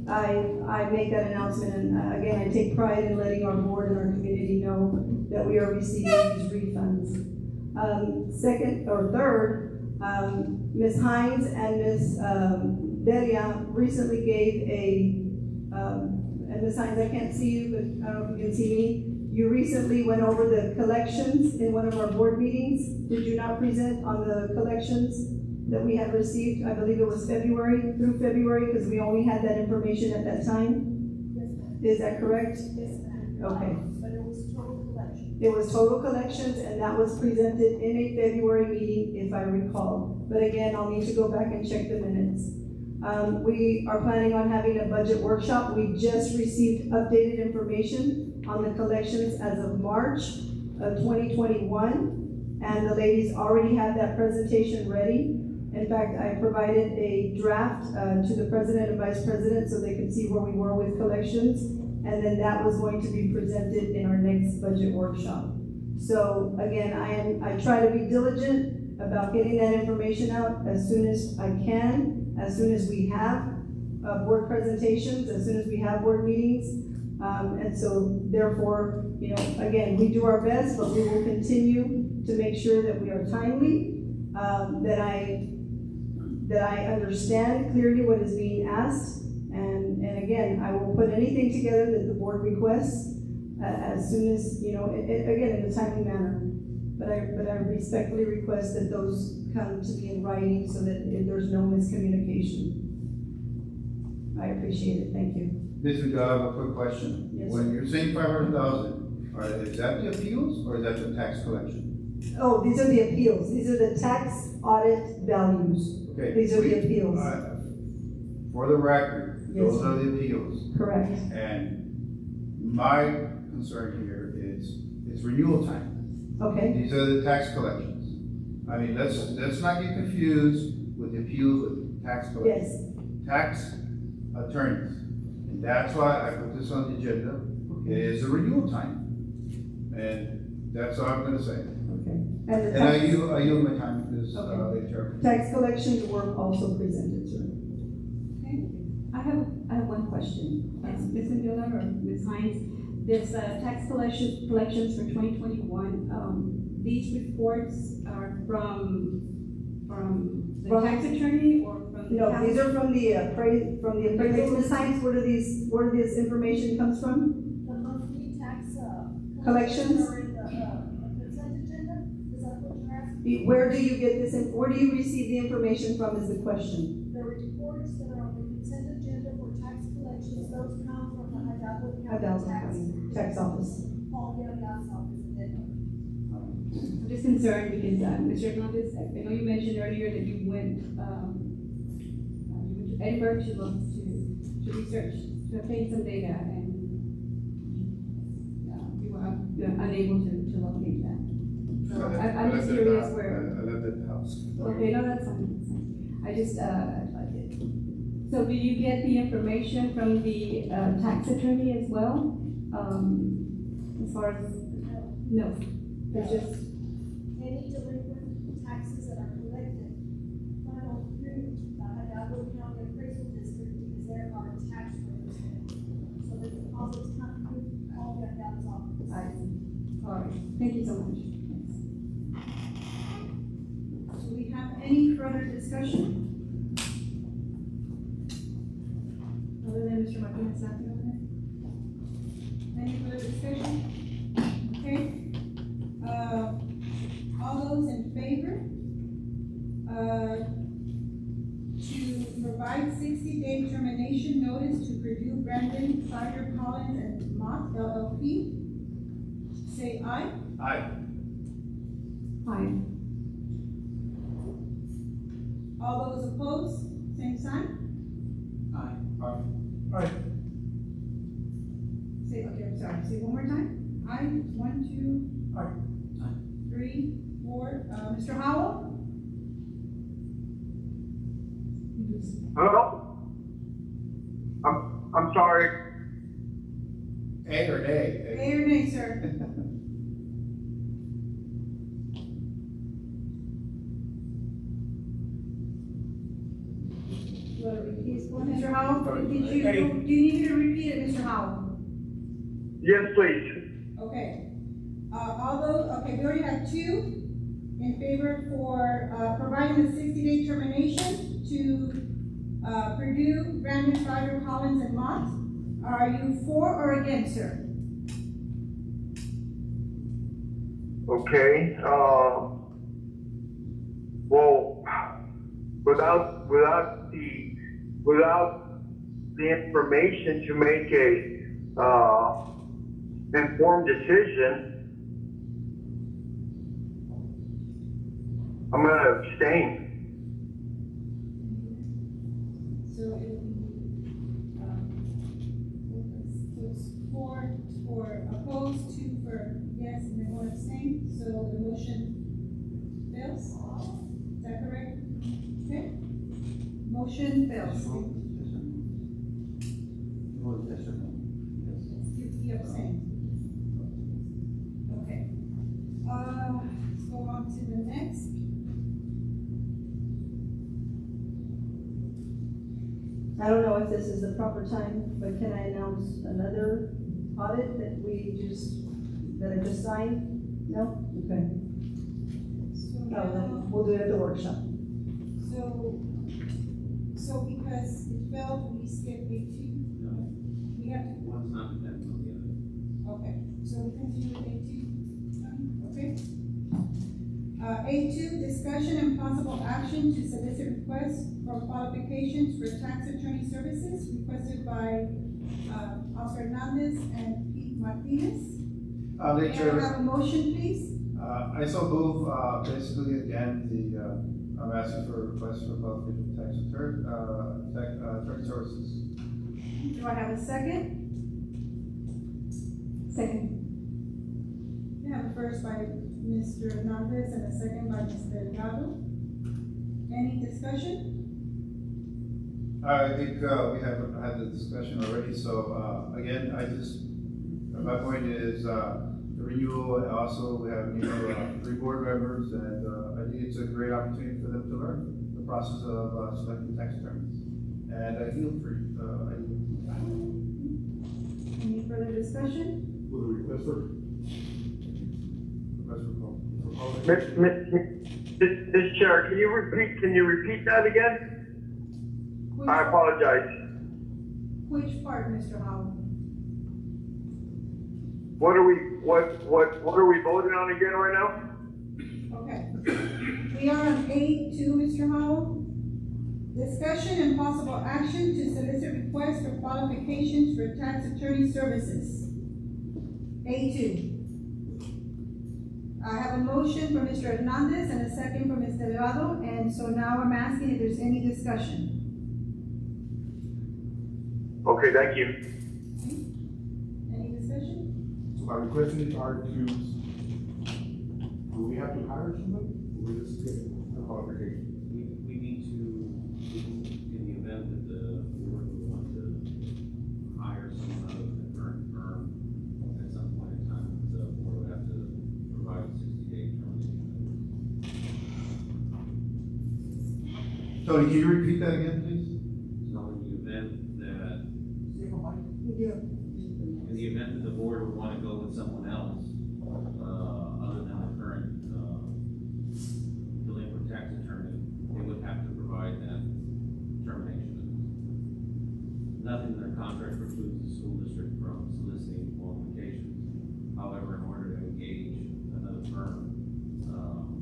I make that announcement, and again, I take pride in letting our board and our community know that we are receiving these refunds. Second or third, Ms. Hines and Ms. Delia recently gave and Ms. Hines, I can't see you, but I don't know if you can see me. You recently went over the collections in one of our board meetings. Did you not present on the collections that we had received? I believe it was through February, because we only had that information at that time? Yes, ma'am. Is that correct? Yes, ma'am. Okay. But it was total collection. It was total collections, and that was presented in a February meeting, if I recall. But again, I'll need to go back and check the minutes. We are planning on having a budget workshop. We just received updated information on the collections as of March of 2021, and the ladies already had that presentation ready. In fact, I provided a draft to the president and vice president so they could see where we were with collections, and then that was going to be presented in our next budget workshop. So again, I try to be diligent about getting that information out as soon as I can, as soon as we have board presentations, as soon as we have board meetings. And so therefore, again, we do our best, but we will continue to make sure that we are timely, that I understand clearly what is being asked. And again, I will put anything together that the board requests as soon as, again, in a timely manner. But I respectfully request that those come to me in writing so that there's no miscommunication. I appreciate it. Thank you. Ms. Vidal, I have a quick question. Yes, When you're saying 500,000, is that the appeals or is that the tax collection? Oh, these are the appeals. These are the tax audit values. Okay. These are the appeals. For the record, Yes, those are the appeals. correct. And my concern here is it's renewal time. Okay, These are the tax collections. I mean, let's not get confused with the appeals with tax collections. yes, Tax attorneys. And that's why I put this on the agenda. It is a renewal time. And that's all I'm gonna say. okay. And the And I tax, yield my time to this, Okay. later. tax collections were also presented, sir. Okay, I have one question. Ms. Mendiola or Ms. Hines, this tax collections for 2021, these reports are from the tax attorney or from the No, county? these are from the appraisal. Ms. Hines, where this information comes from? The monthly tax, Collections? Or in the consent agenda, is that what you're asking? Where do you get this, where do you receive the information from is the question. The reports that are on the consent agenda for tax collections, those come from the Hidalgo County Hidalgo Tax. County Tax Office. Paul Gaglia's office in Denver. I'm just concerned because, Mr. Hernandez, I know you mentioned earlier that you went to Edinburgh to research, to obtain some data, and you were unable to locate that. So I'm just curious where. I left at the house. Okay, no, that's fine. That's fine. I just, so do you get the information from the tax attorney as well? As far as, no, it's just. Any delinquent taxes that are collected funnel through the Hidalgo County Appraisal District because there are tax records there. So the deposits come through all the Hidalgo's office. I see. All right, thank you so much. Do we have any further discussion? Other than Mr. Martinez laughing over there? Any further discussion? Okay. All those in favor, to provide 60-day termination notice to Purdue, Brandon, Cyber, Collins, and Mott LLP, say aye. Aye. Aye. All those opposed, same sign. Aye. Aye. Say, okay, I'm sorry, say one more time. Aye, 1, 2, Aye. 3, 4, Mr. Howell? Hello? I'm sorry. A or nay? Yea or nay, sir? You want to repeat this one, Mr. Howell? Do you need me to repeat it, Mr. Howell? Yes, please. Okay. Okay, we already have 2 in favor for, providing the 60-day termination to, Purdue, Brandon, Cyber, Collins, and Mott. Are you for or against, sir? Okay, well, without the information to make a, informed decision, I'm gonna abstain. So it will be, it's 4 for opposed, 2 for yes, and then 1 abstain, so the motion fails. Is that correct? Okay. Motion fails. Vote yes or no? Yes. You abstain. Okay. Let's go on to the next. I don't know if this is the proper time, but can I announce another audit that I just signed? No? Okay. So Oh, then we'll do it at the workshop. So because it failed, we skip A2? No. We have to, One's not dependent on the other. okay, so we continue with A2, okay? A2, discussion and possible action to solicit requests for qualifications for tax attorney services requested by, Oscar Hernandez and Pete Martinez. May I have a motion, please? I so move, basically, again, I'm asking for a request for qualification tax attorney services. Do I have a second? Second. We have a first by Mr. Hernandez and a second by Mr. Delgado. Any discussion? I think, we have had the discussion already, so, again, my point is, the renewal, and also we have new, 3 board members, and, I think it's a great opportunity for them to learn the process of, selecting tax attorneys. And I feel free, Any further discussion? Will the requester? request for call. Ms. Chair, can you repeat that again? I apologize. Which part, Mr. Howell? What are we voting on again right now? Okay. We are on A2, Mr. Howell. Discussion and possible action to solicit requests for qualifications for tax attorney services. A2. I have a motion for Mr. Hernandez and a second for Ms. Delgado, and so now I'm asking if there's any discussion. Okay, thank you. Any discussion? So my requesting are to, do we have to hire somebody? Or we just get a qualification? We need to, in the event that the board would want to hire someone out of the current firm at some point in time, the board would have to provide a 60-day termination notice. Tony, can you repeat that again, please? So in the event that, You in the event that the board would want to go with someone else, other than the current, delinquent tax attorney, they would have to provide that termination notice. Nothing in their contract precludes the school district from soliciting qualifications. However, in order to engage another firm,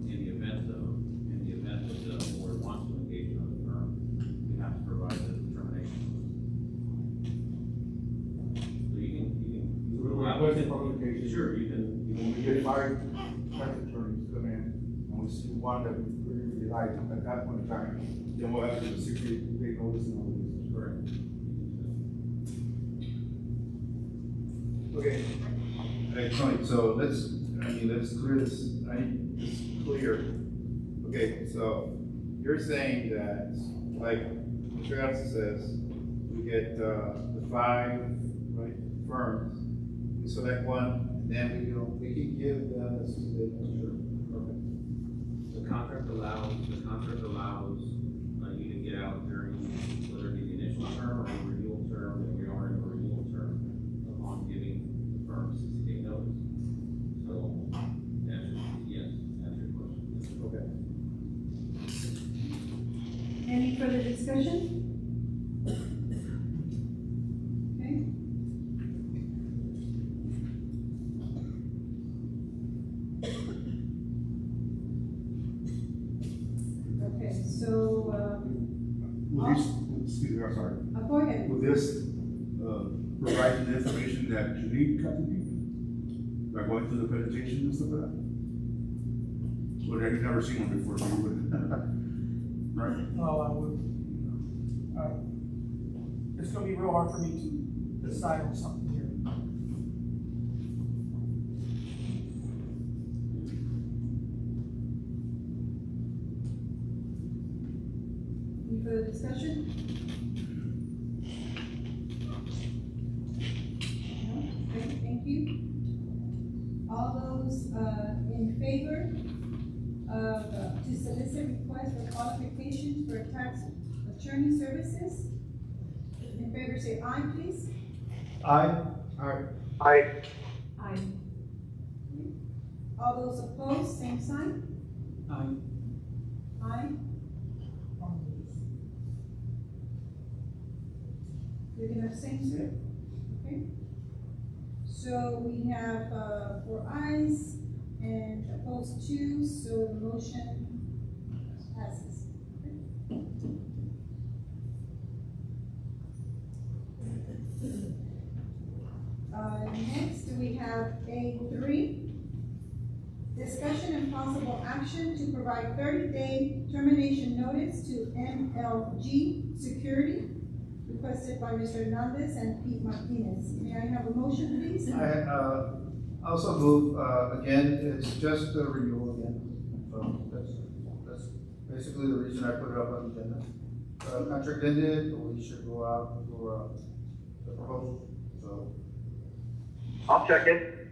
in the event that the board wants to engage another firm, you have to provide the termination notice. So you can Request a qualification. Sure, you can. When we get five tax attorneys come in, and we see one that we really like at that point in time, then we'll have to do a 60-day notice and all this. Correct. Okay. Hey, Tony, so let's clear this, it's clear. Okay, so you're saying that, like Mr. Garza says, we get, the 5, right, firms, we select one, and then we can give the, sure, okay. The contract allows you to get out during whether it be the initial term or the renewal term, if you are in a renewal term, upon giving the firm 60-day notice. So, yes, answer your question. Okay. Any further discussion? Okay. Okay, so, Will this, excuse me, I'm sorry. go ahead. Will this, provide the information that you need, Captain? By going through the presentation and stuff like that? Well, you've never seen one before, so you wouldn't. Right? No, I would. It's gonna be real hard for me to decide on something here. Any further discussion? No? Okay, thank you. All those, in favor of, to solicit requests for qualifications for tax attorney services? In favor, say aye, please. Aye. Aye. Aye. All those opposed, same sign? Aye. Aye. You're gonna abstain, sir? Okay. So we have, 4 ayes and opposed 2, so the motion passes. Next, we have A3. Discussion and possible action to provide 30-day termination notice to MLG Security, requested by Mr. Hernandez and Pete Martinez. May I have a motion, please? I also move, again, it's just a renewal again. So that's basically the reason I put it up on the agenda. Contract ended, we should go out for, the proposal, so. I'll check it.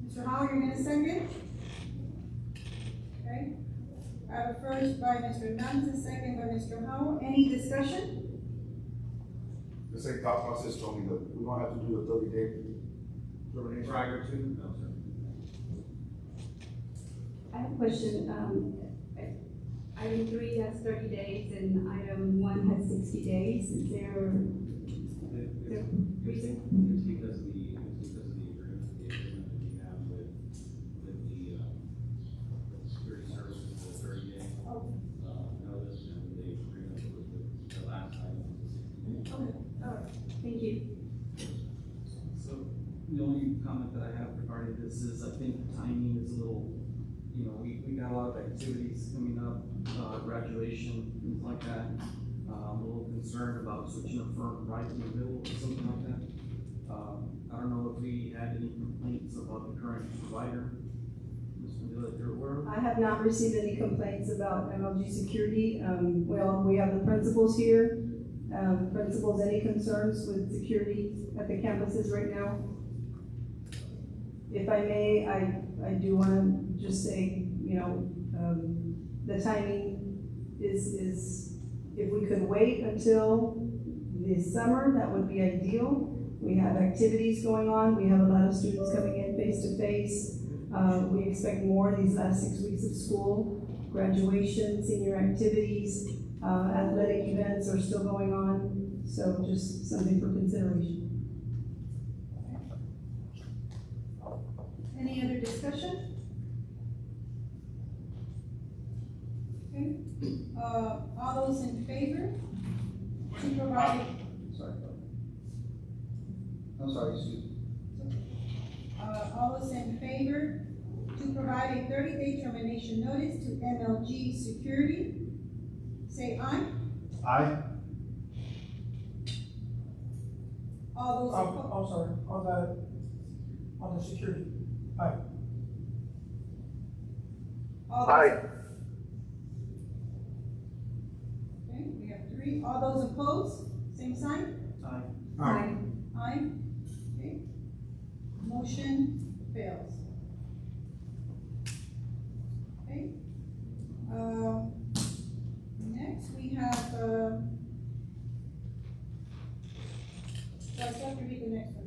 Mr. Howell, you're gonna second? Okay. I have a first by Mr. Hernandez, a second by Mr. Howell. Any discussion? The same thought process told me that we don't have to do the 30-day termination. Prior to? No, sir. I have a question. Item 3 has 30 days and item 1 has 60 days. Is there a reason? It's because of the agreement that we have with the security services, the 30-day notice, and the agreement was with the last item was 60 days. Okay, all right, thank you. So the only comment that I have regarding sorry, this is, I think the timing is a little, you know, we got a lot of activities coming up, graduation, things like that. I'm a little concerned about switching a firm right in the middle or something like that. I don't know if we had any complaints about the current provider. Ms. Manila, you're aware of? I have not received any complaints about MLG security. Well, we have the principals here. Principals, any concerns with security at the campuses right now? If I may, I do want to just say, you know, the timing is, if we could wait until the summer, that would be ideal. We have activities going on. We have a lot of students coming in face to face. We expect more these last 6 weeks of school. Graduation, senior activities, athletic events are still going on. So just something for consideration. Any other discussion? Okay, all those in favor to provide, Sorry. I'm sorry, excuse me. all those in favor to provide a 30-day termination notice to MLG Security, say aye. Aye. All those opposed? I'm sorry, on the security. Aye. All those- Aye. Okay, we have 3. All those opposed, same sign? Aye. Aye. Aye. Okay. Motion fails. Okay. Next we have, do I have to read the next one?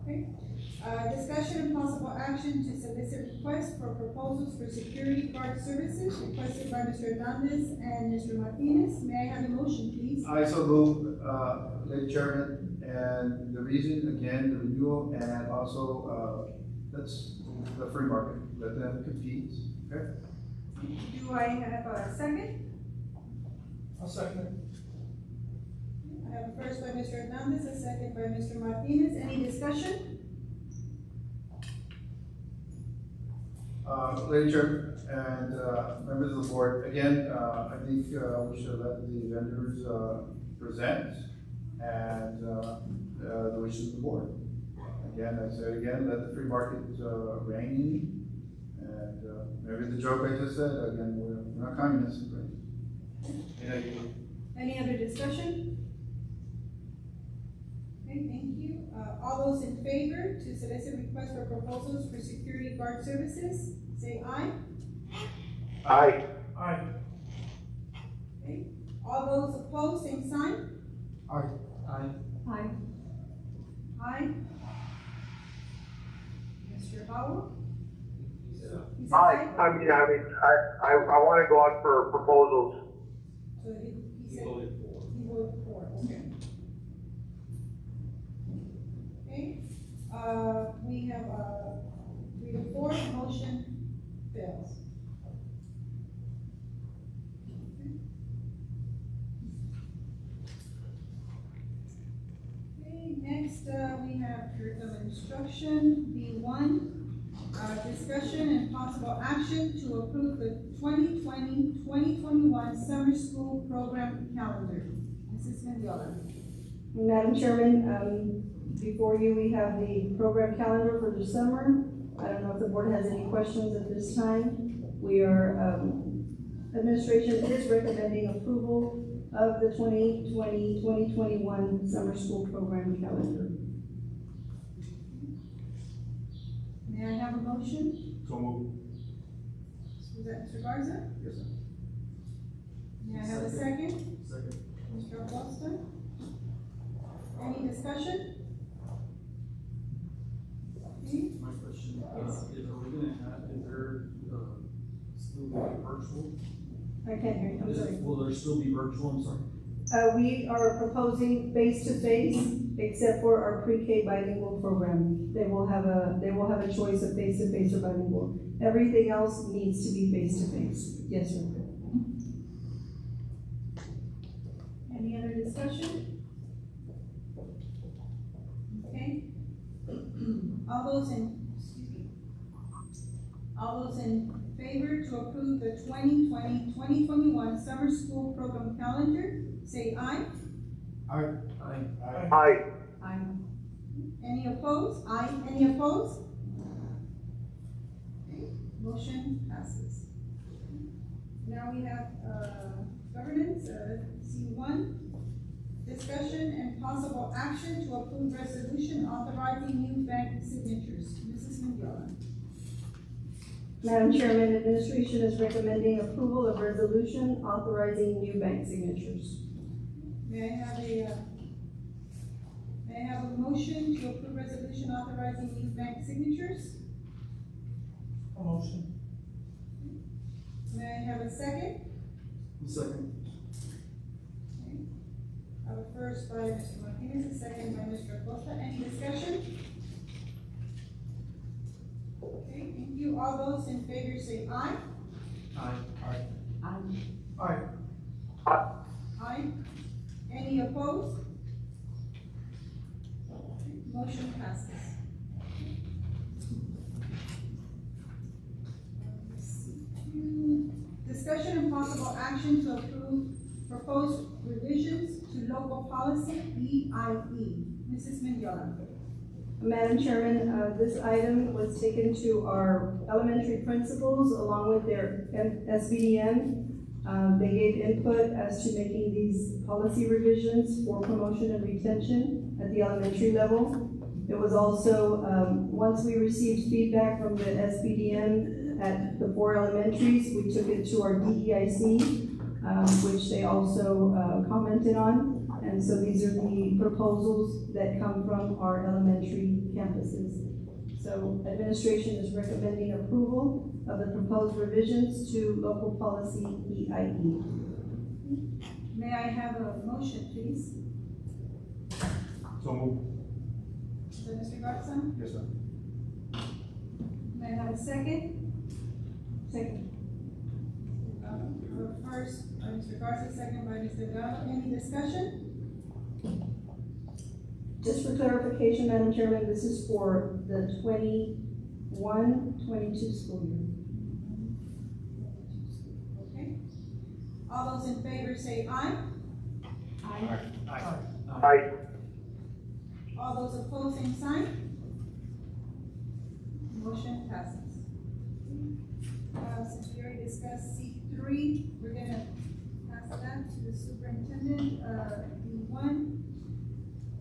Okay. Discussion and possible action to solicit requests for proposals for security guard services requested by Mr. Hernandez and Mr. Martinez. May I have a motion, please? I so move, late chairman, and the reason, again, the renewal, and also, that's the free market, let them compete, okay? Do I have a second? I'll second it. I have a first by Mr. Hernandez, a second by Mr. Martinez. Any discussion? Lady Chair and, members of the board, again, I think, we should let the vendors, present and, the wishes of the board. Again, I say it again, let the free market, reign, and, maybe the joke I just said, again, we're not communists, right? Any other discussion? Okay, thank you. All those in favor to solicit requests for proposals for security guard services, say aye. Aye. Aye. Okay. All those opposed, same sign? Aye. Aye. Aye. Aye. Mr. Howell? He said Aye. I want to go out for proposals. So he said. Voted for. He voted for, okay. Okay, we have, 3 to 4, motion fails. Okay, next, we have curriculum instruction, B1. Discussion and possible action to approve the 2020-2021 summer school program calendar. Mrs. Mendiola. Madam Chairman, before you, we have the program calendar for the summer. I don't know if the board has any questions at this time. We are, administration is recommending approval of the 2020-2021 summer school program calendar. May I have a motion? So move. Was that Mr. Garza? Yes, sir. May I have a second? Second. Mr. Acosta? Any discussion? Okay. My question, is are we gonna have, is there, still be virtual? I can't hear you, I'm sorry. Will there still be virtual, I'm sorry? We are proposing face-to-face, except for our pre-K bilingual program. They will have a choice of face-to-face or bilingual. Everything else needs to be face-to-face. Yes, sir. Any other discussion? Okay. All those in, excuse me, All those in favor to approve the 2020-2021 summer school program calendar, say aye. Aye. Aye. Any opposed? Aye. Any opposed? Okay, motion passes. Now we have, governance, C1. Discussion and possible action to approve resolution authorizing new bank signatures. Mrs. Mendiola. Madam Chairman, administration is recommending approval of resolution authorizing new bank signatures. May I have a motion to approve resolution authorizing new bank signatures? A motion. May I have a second? Second. I have a first by Mr. Martinez, a second by Mr. Acosta. Any discussion? Okay, thank you. All those in favor say aye. Aye. Aye. Aye. Any opposed? Motion passes. Discussion and possible action to approve proposed revisions to local policy EIE. Mrs. Mendiola. Madam Chairman, this item was taken to our elementary principals along with their SBDM. They gave input as to making these policy revisions for promotion and retention at the elementary level. It was also, once we received feedback from the SBDM at the 4 elementaries, we took it to our DEIC, which they also commented on. And so these are the proposals that come from our elementary campuses. So administration is recommending approval of the proposed revisions to local policy EIE. May I have a motion, please? So move. So Mr. Garza? Yes, sir. May I have a second? Second. First by Mr. Garza, second by Mr. Delgado. Any discussion? Just for clarification, Madam Chairman, this is for the 21-22 school year. Okay. All those in favor say aye. Aye. All those opposed, same sign. Motion passes. Since we already discussed C3, we're gonna pass that to the superintendent. B1.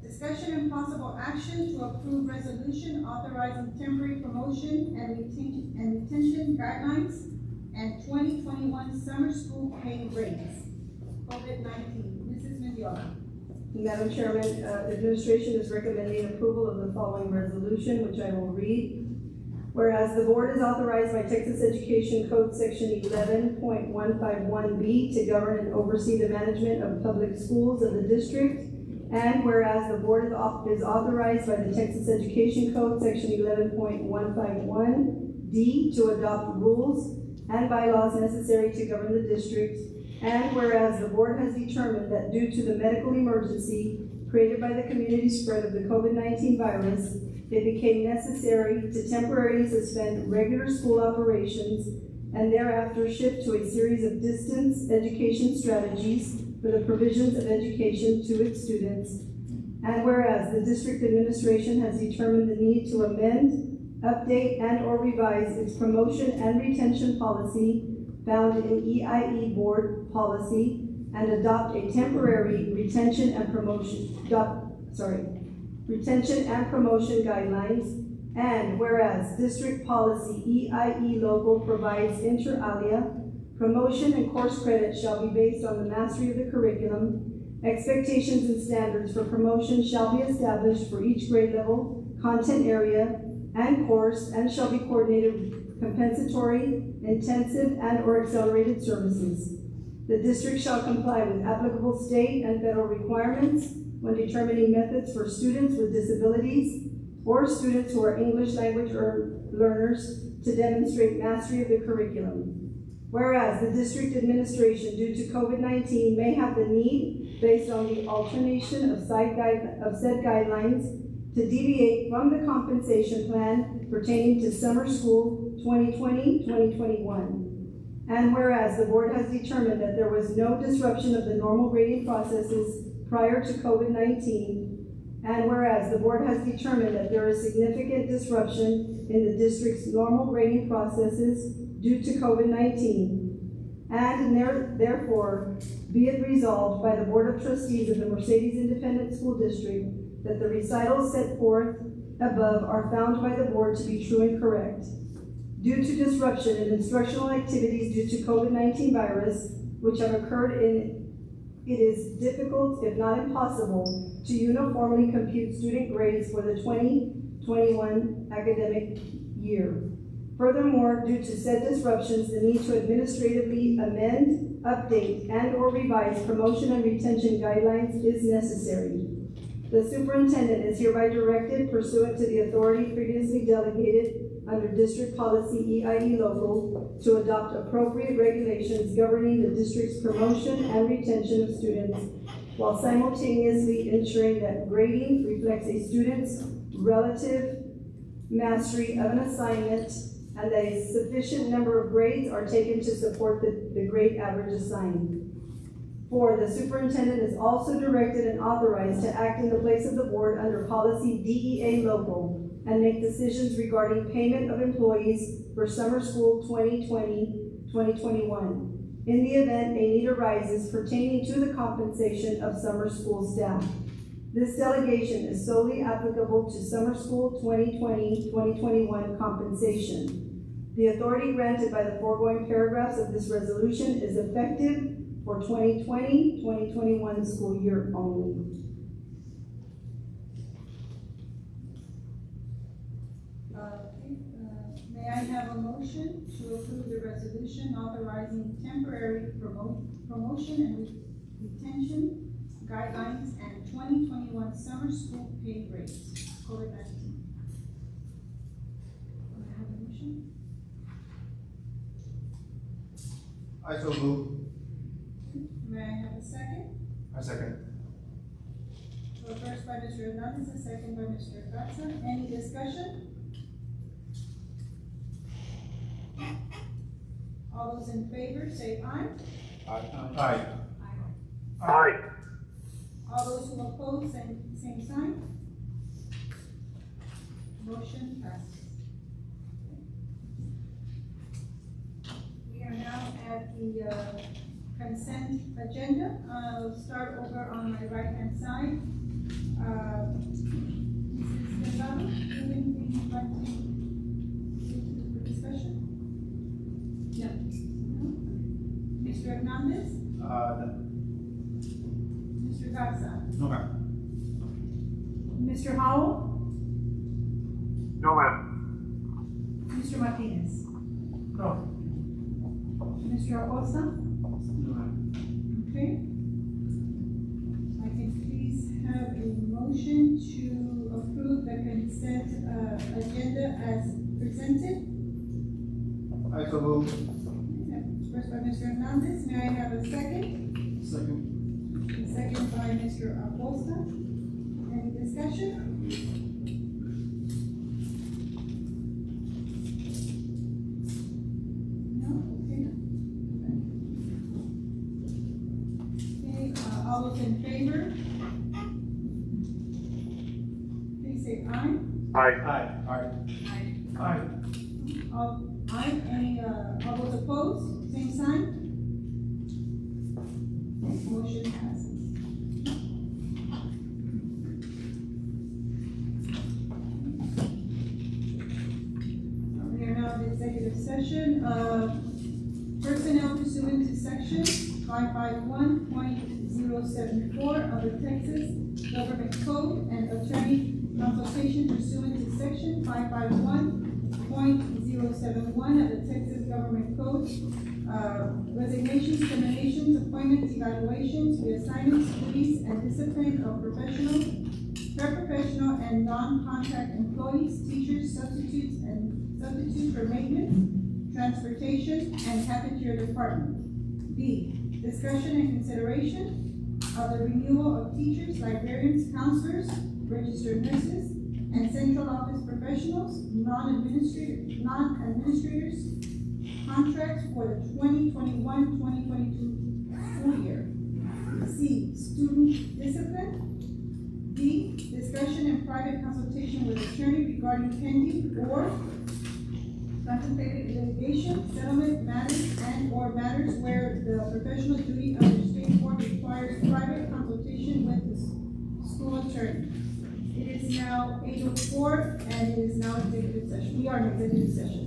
Discussion and possible action to approve resolution authorizing temporary promotion and retention guidelines and 2021 summer school pay raise. COVID-19. Mrs. Mendiola. Madam Chairman, administration is recommending approval of the following resolution, which I will read. Whereas the board is authorized by Texas Education Code Section 11.151B to govern and oversee the management of public schools of the district. And whereas the board is authorized by the Texas Education Code Section 11.151D to adopt rules and bylaws necessary to govern the district. And whereas the board has determined that due to the medical emergency created by the community spread of the COVID-19 virus, it became necessary to temporarily suspend regular school operations and thereafter shift to a series of distance education strategies for the provisions of education to its students. And whereas the district administration has determined the need to amend, update, and or revise its promotion and retention policy found in EIE board policy and adopt a temporary retention and promotion guidelines. And whereas district policy EIE local provides inter alia, promotion and course credit shall be based on the mastery of the curriculum. Expectations and standards for promotion shall be established for each grade level, content area, and course, and shall be coordinated with compensatory, intensive, and or accelerated services. The district shall comply with applicable state and federal requirements when determining methods for students with disabilities or students who are English language learners to demonstrate mastery of the curriculum. Whereas the district administration, due to COVID-19, may have the need, based on the alternation of said guidelines, to deviate from the compensation plan pertaining to summer school 2020-2021. And whereas the board has determined that there was no disruption of the normal grading processes prior to COVID-19, and whereas the board has determined that there is significant disruption in the district's normal grading processes due to COVID-19, and therefore be it resolved by the Board of Trustees of the Mercedes Independent School District that the recitals set forth above are found by the board to be true and correct. Due to disruption in instructional activities due to COVID-19 virus, which have occurred it is difficult, if not impossible, to uniformly compute student grades for the 2021 academic year. Furthermore, due to said disruptions, the need to administratively amend, update, and/or revise promotion and retention guidelines is necessary. The superintendent is hereby directed pursuant to the authority previously delegated under District Policy EIE Local to adopt appropriate regulations governing the district's promotion and retention of students, while simultaneously ensuring that grading reflects a student's relative mastery of an assignment and that a sufficient number of grades are taken to support the grade average assigned. 4, the superintendent is also directed and authorized to act in the place of the board under policy DEA Local and make decisions regarding payment of employees for summer school 2020-2021 in the event a need arises pertaining to the compensation of summer school staff. This delegation is solely applicable to summer school 2020-2021 compensation. The authority granted by the foregoing paragraphs of this resolution is effective for 2020-2021 school year only. May I have a motion to approve the resolution authorizing temporary promotion and retention guidelines and 2021 summer school pay rates, COVID-19? May I have a motion? I so move. May I have a second? I second. So first by Mr. Hernandez, a second by Mr. Garza. Any discussion? All those in favor say aye. Aye. Aye. All those who oppose, same sign. Motion passes. We are now at the consent agenda. I'll start over on my right-hand side. Mrs. Delgado, anything you'd like to for discussion? No. Mr. Hernandez? No. Mr. Garza? No, ma'am. Mr. Howell? No, ma'am. Mr. Martinez? No. Mr. Acosta? Okay. I can please have a motion to approve the consent agenda as presented. I so move. First by Mr. Hernandez, may I have a second? Second. Second by Mr. Acosta. Any discussion? No? Okay. Okay, all those in favor? Please say aye. Aye. Aye. All, aye, any, all those opposed, same sign? Motion passes. We are now in executive session, personnel pursuant to section 551.074 of the Texas Government Code and attorney consultation pursuant to section 551.071 of the Texas Government Code, resignations, terminations, appointments, evaluations, reassignments, duties, and discipline of paraprofessional and non-contract employees, teachers, substitutes for maintenance, transportation, and cafeteria department. B, discussion and consideration of the renewal of teachers, librarians, counselors, registered nurses, and central office professionals, non-administrators, contracts for the 2021-2022 school year. C, student discipline. D, discussion and private consultation with attorney regarding pending or contemplated litigation, settlement matters, and/or matters where the professional duty under state court requires private consultation with the school attorney. It is now 8:04 and it is now executive session. We are in executive session.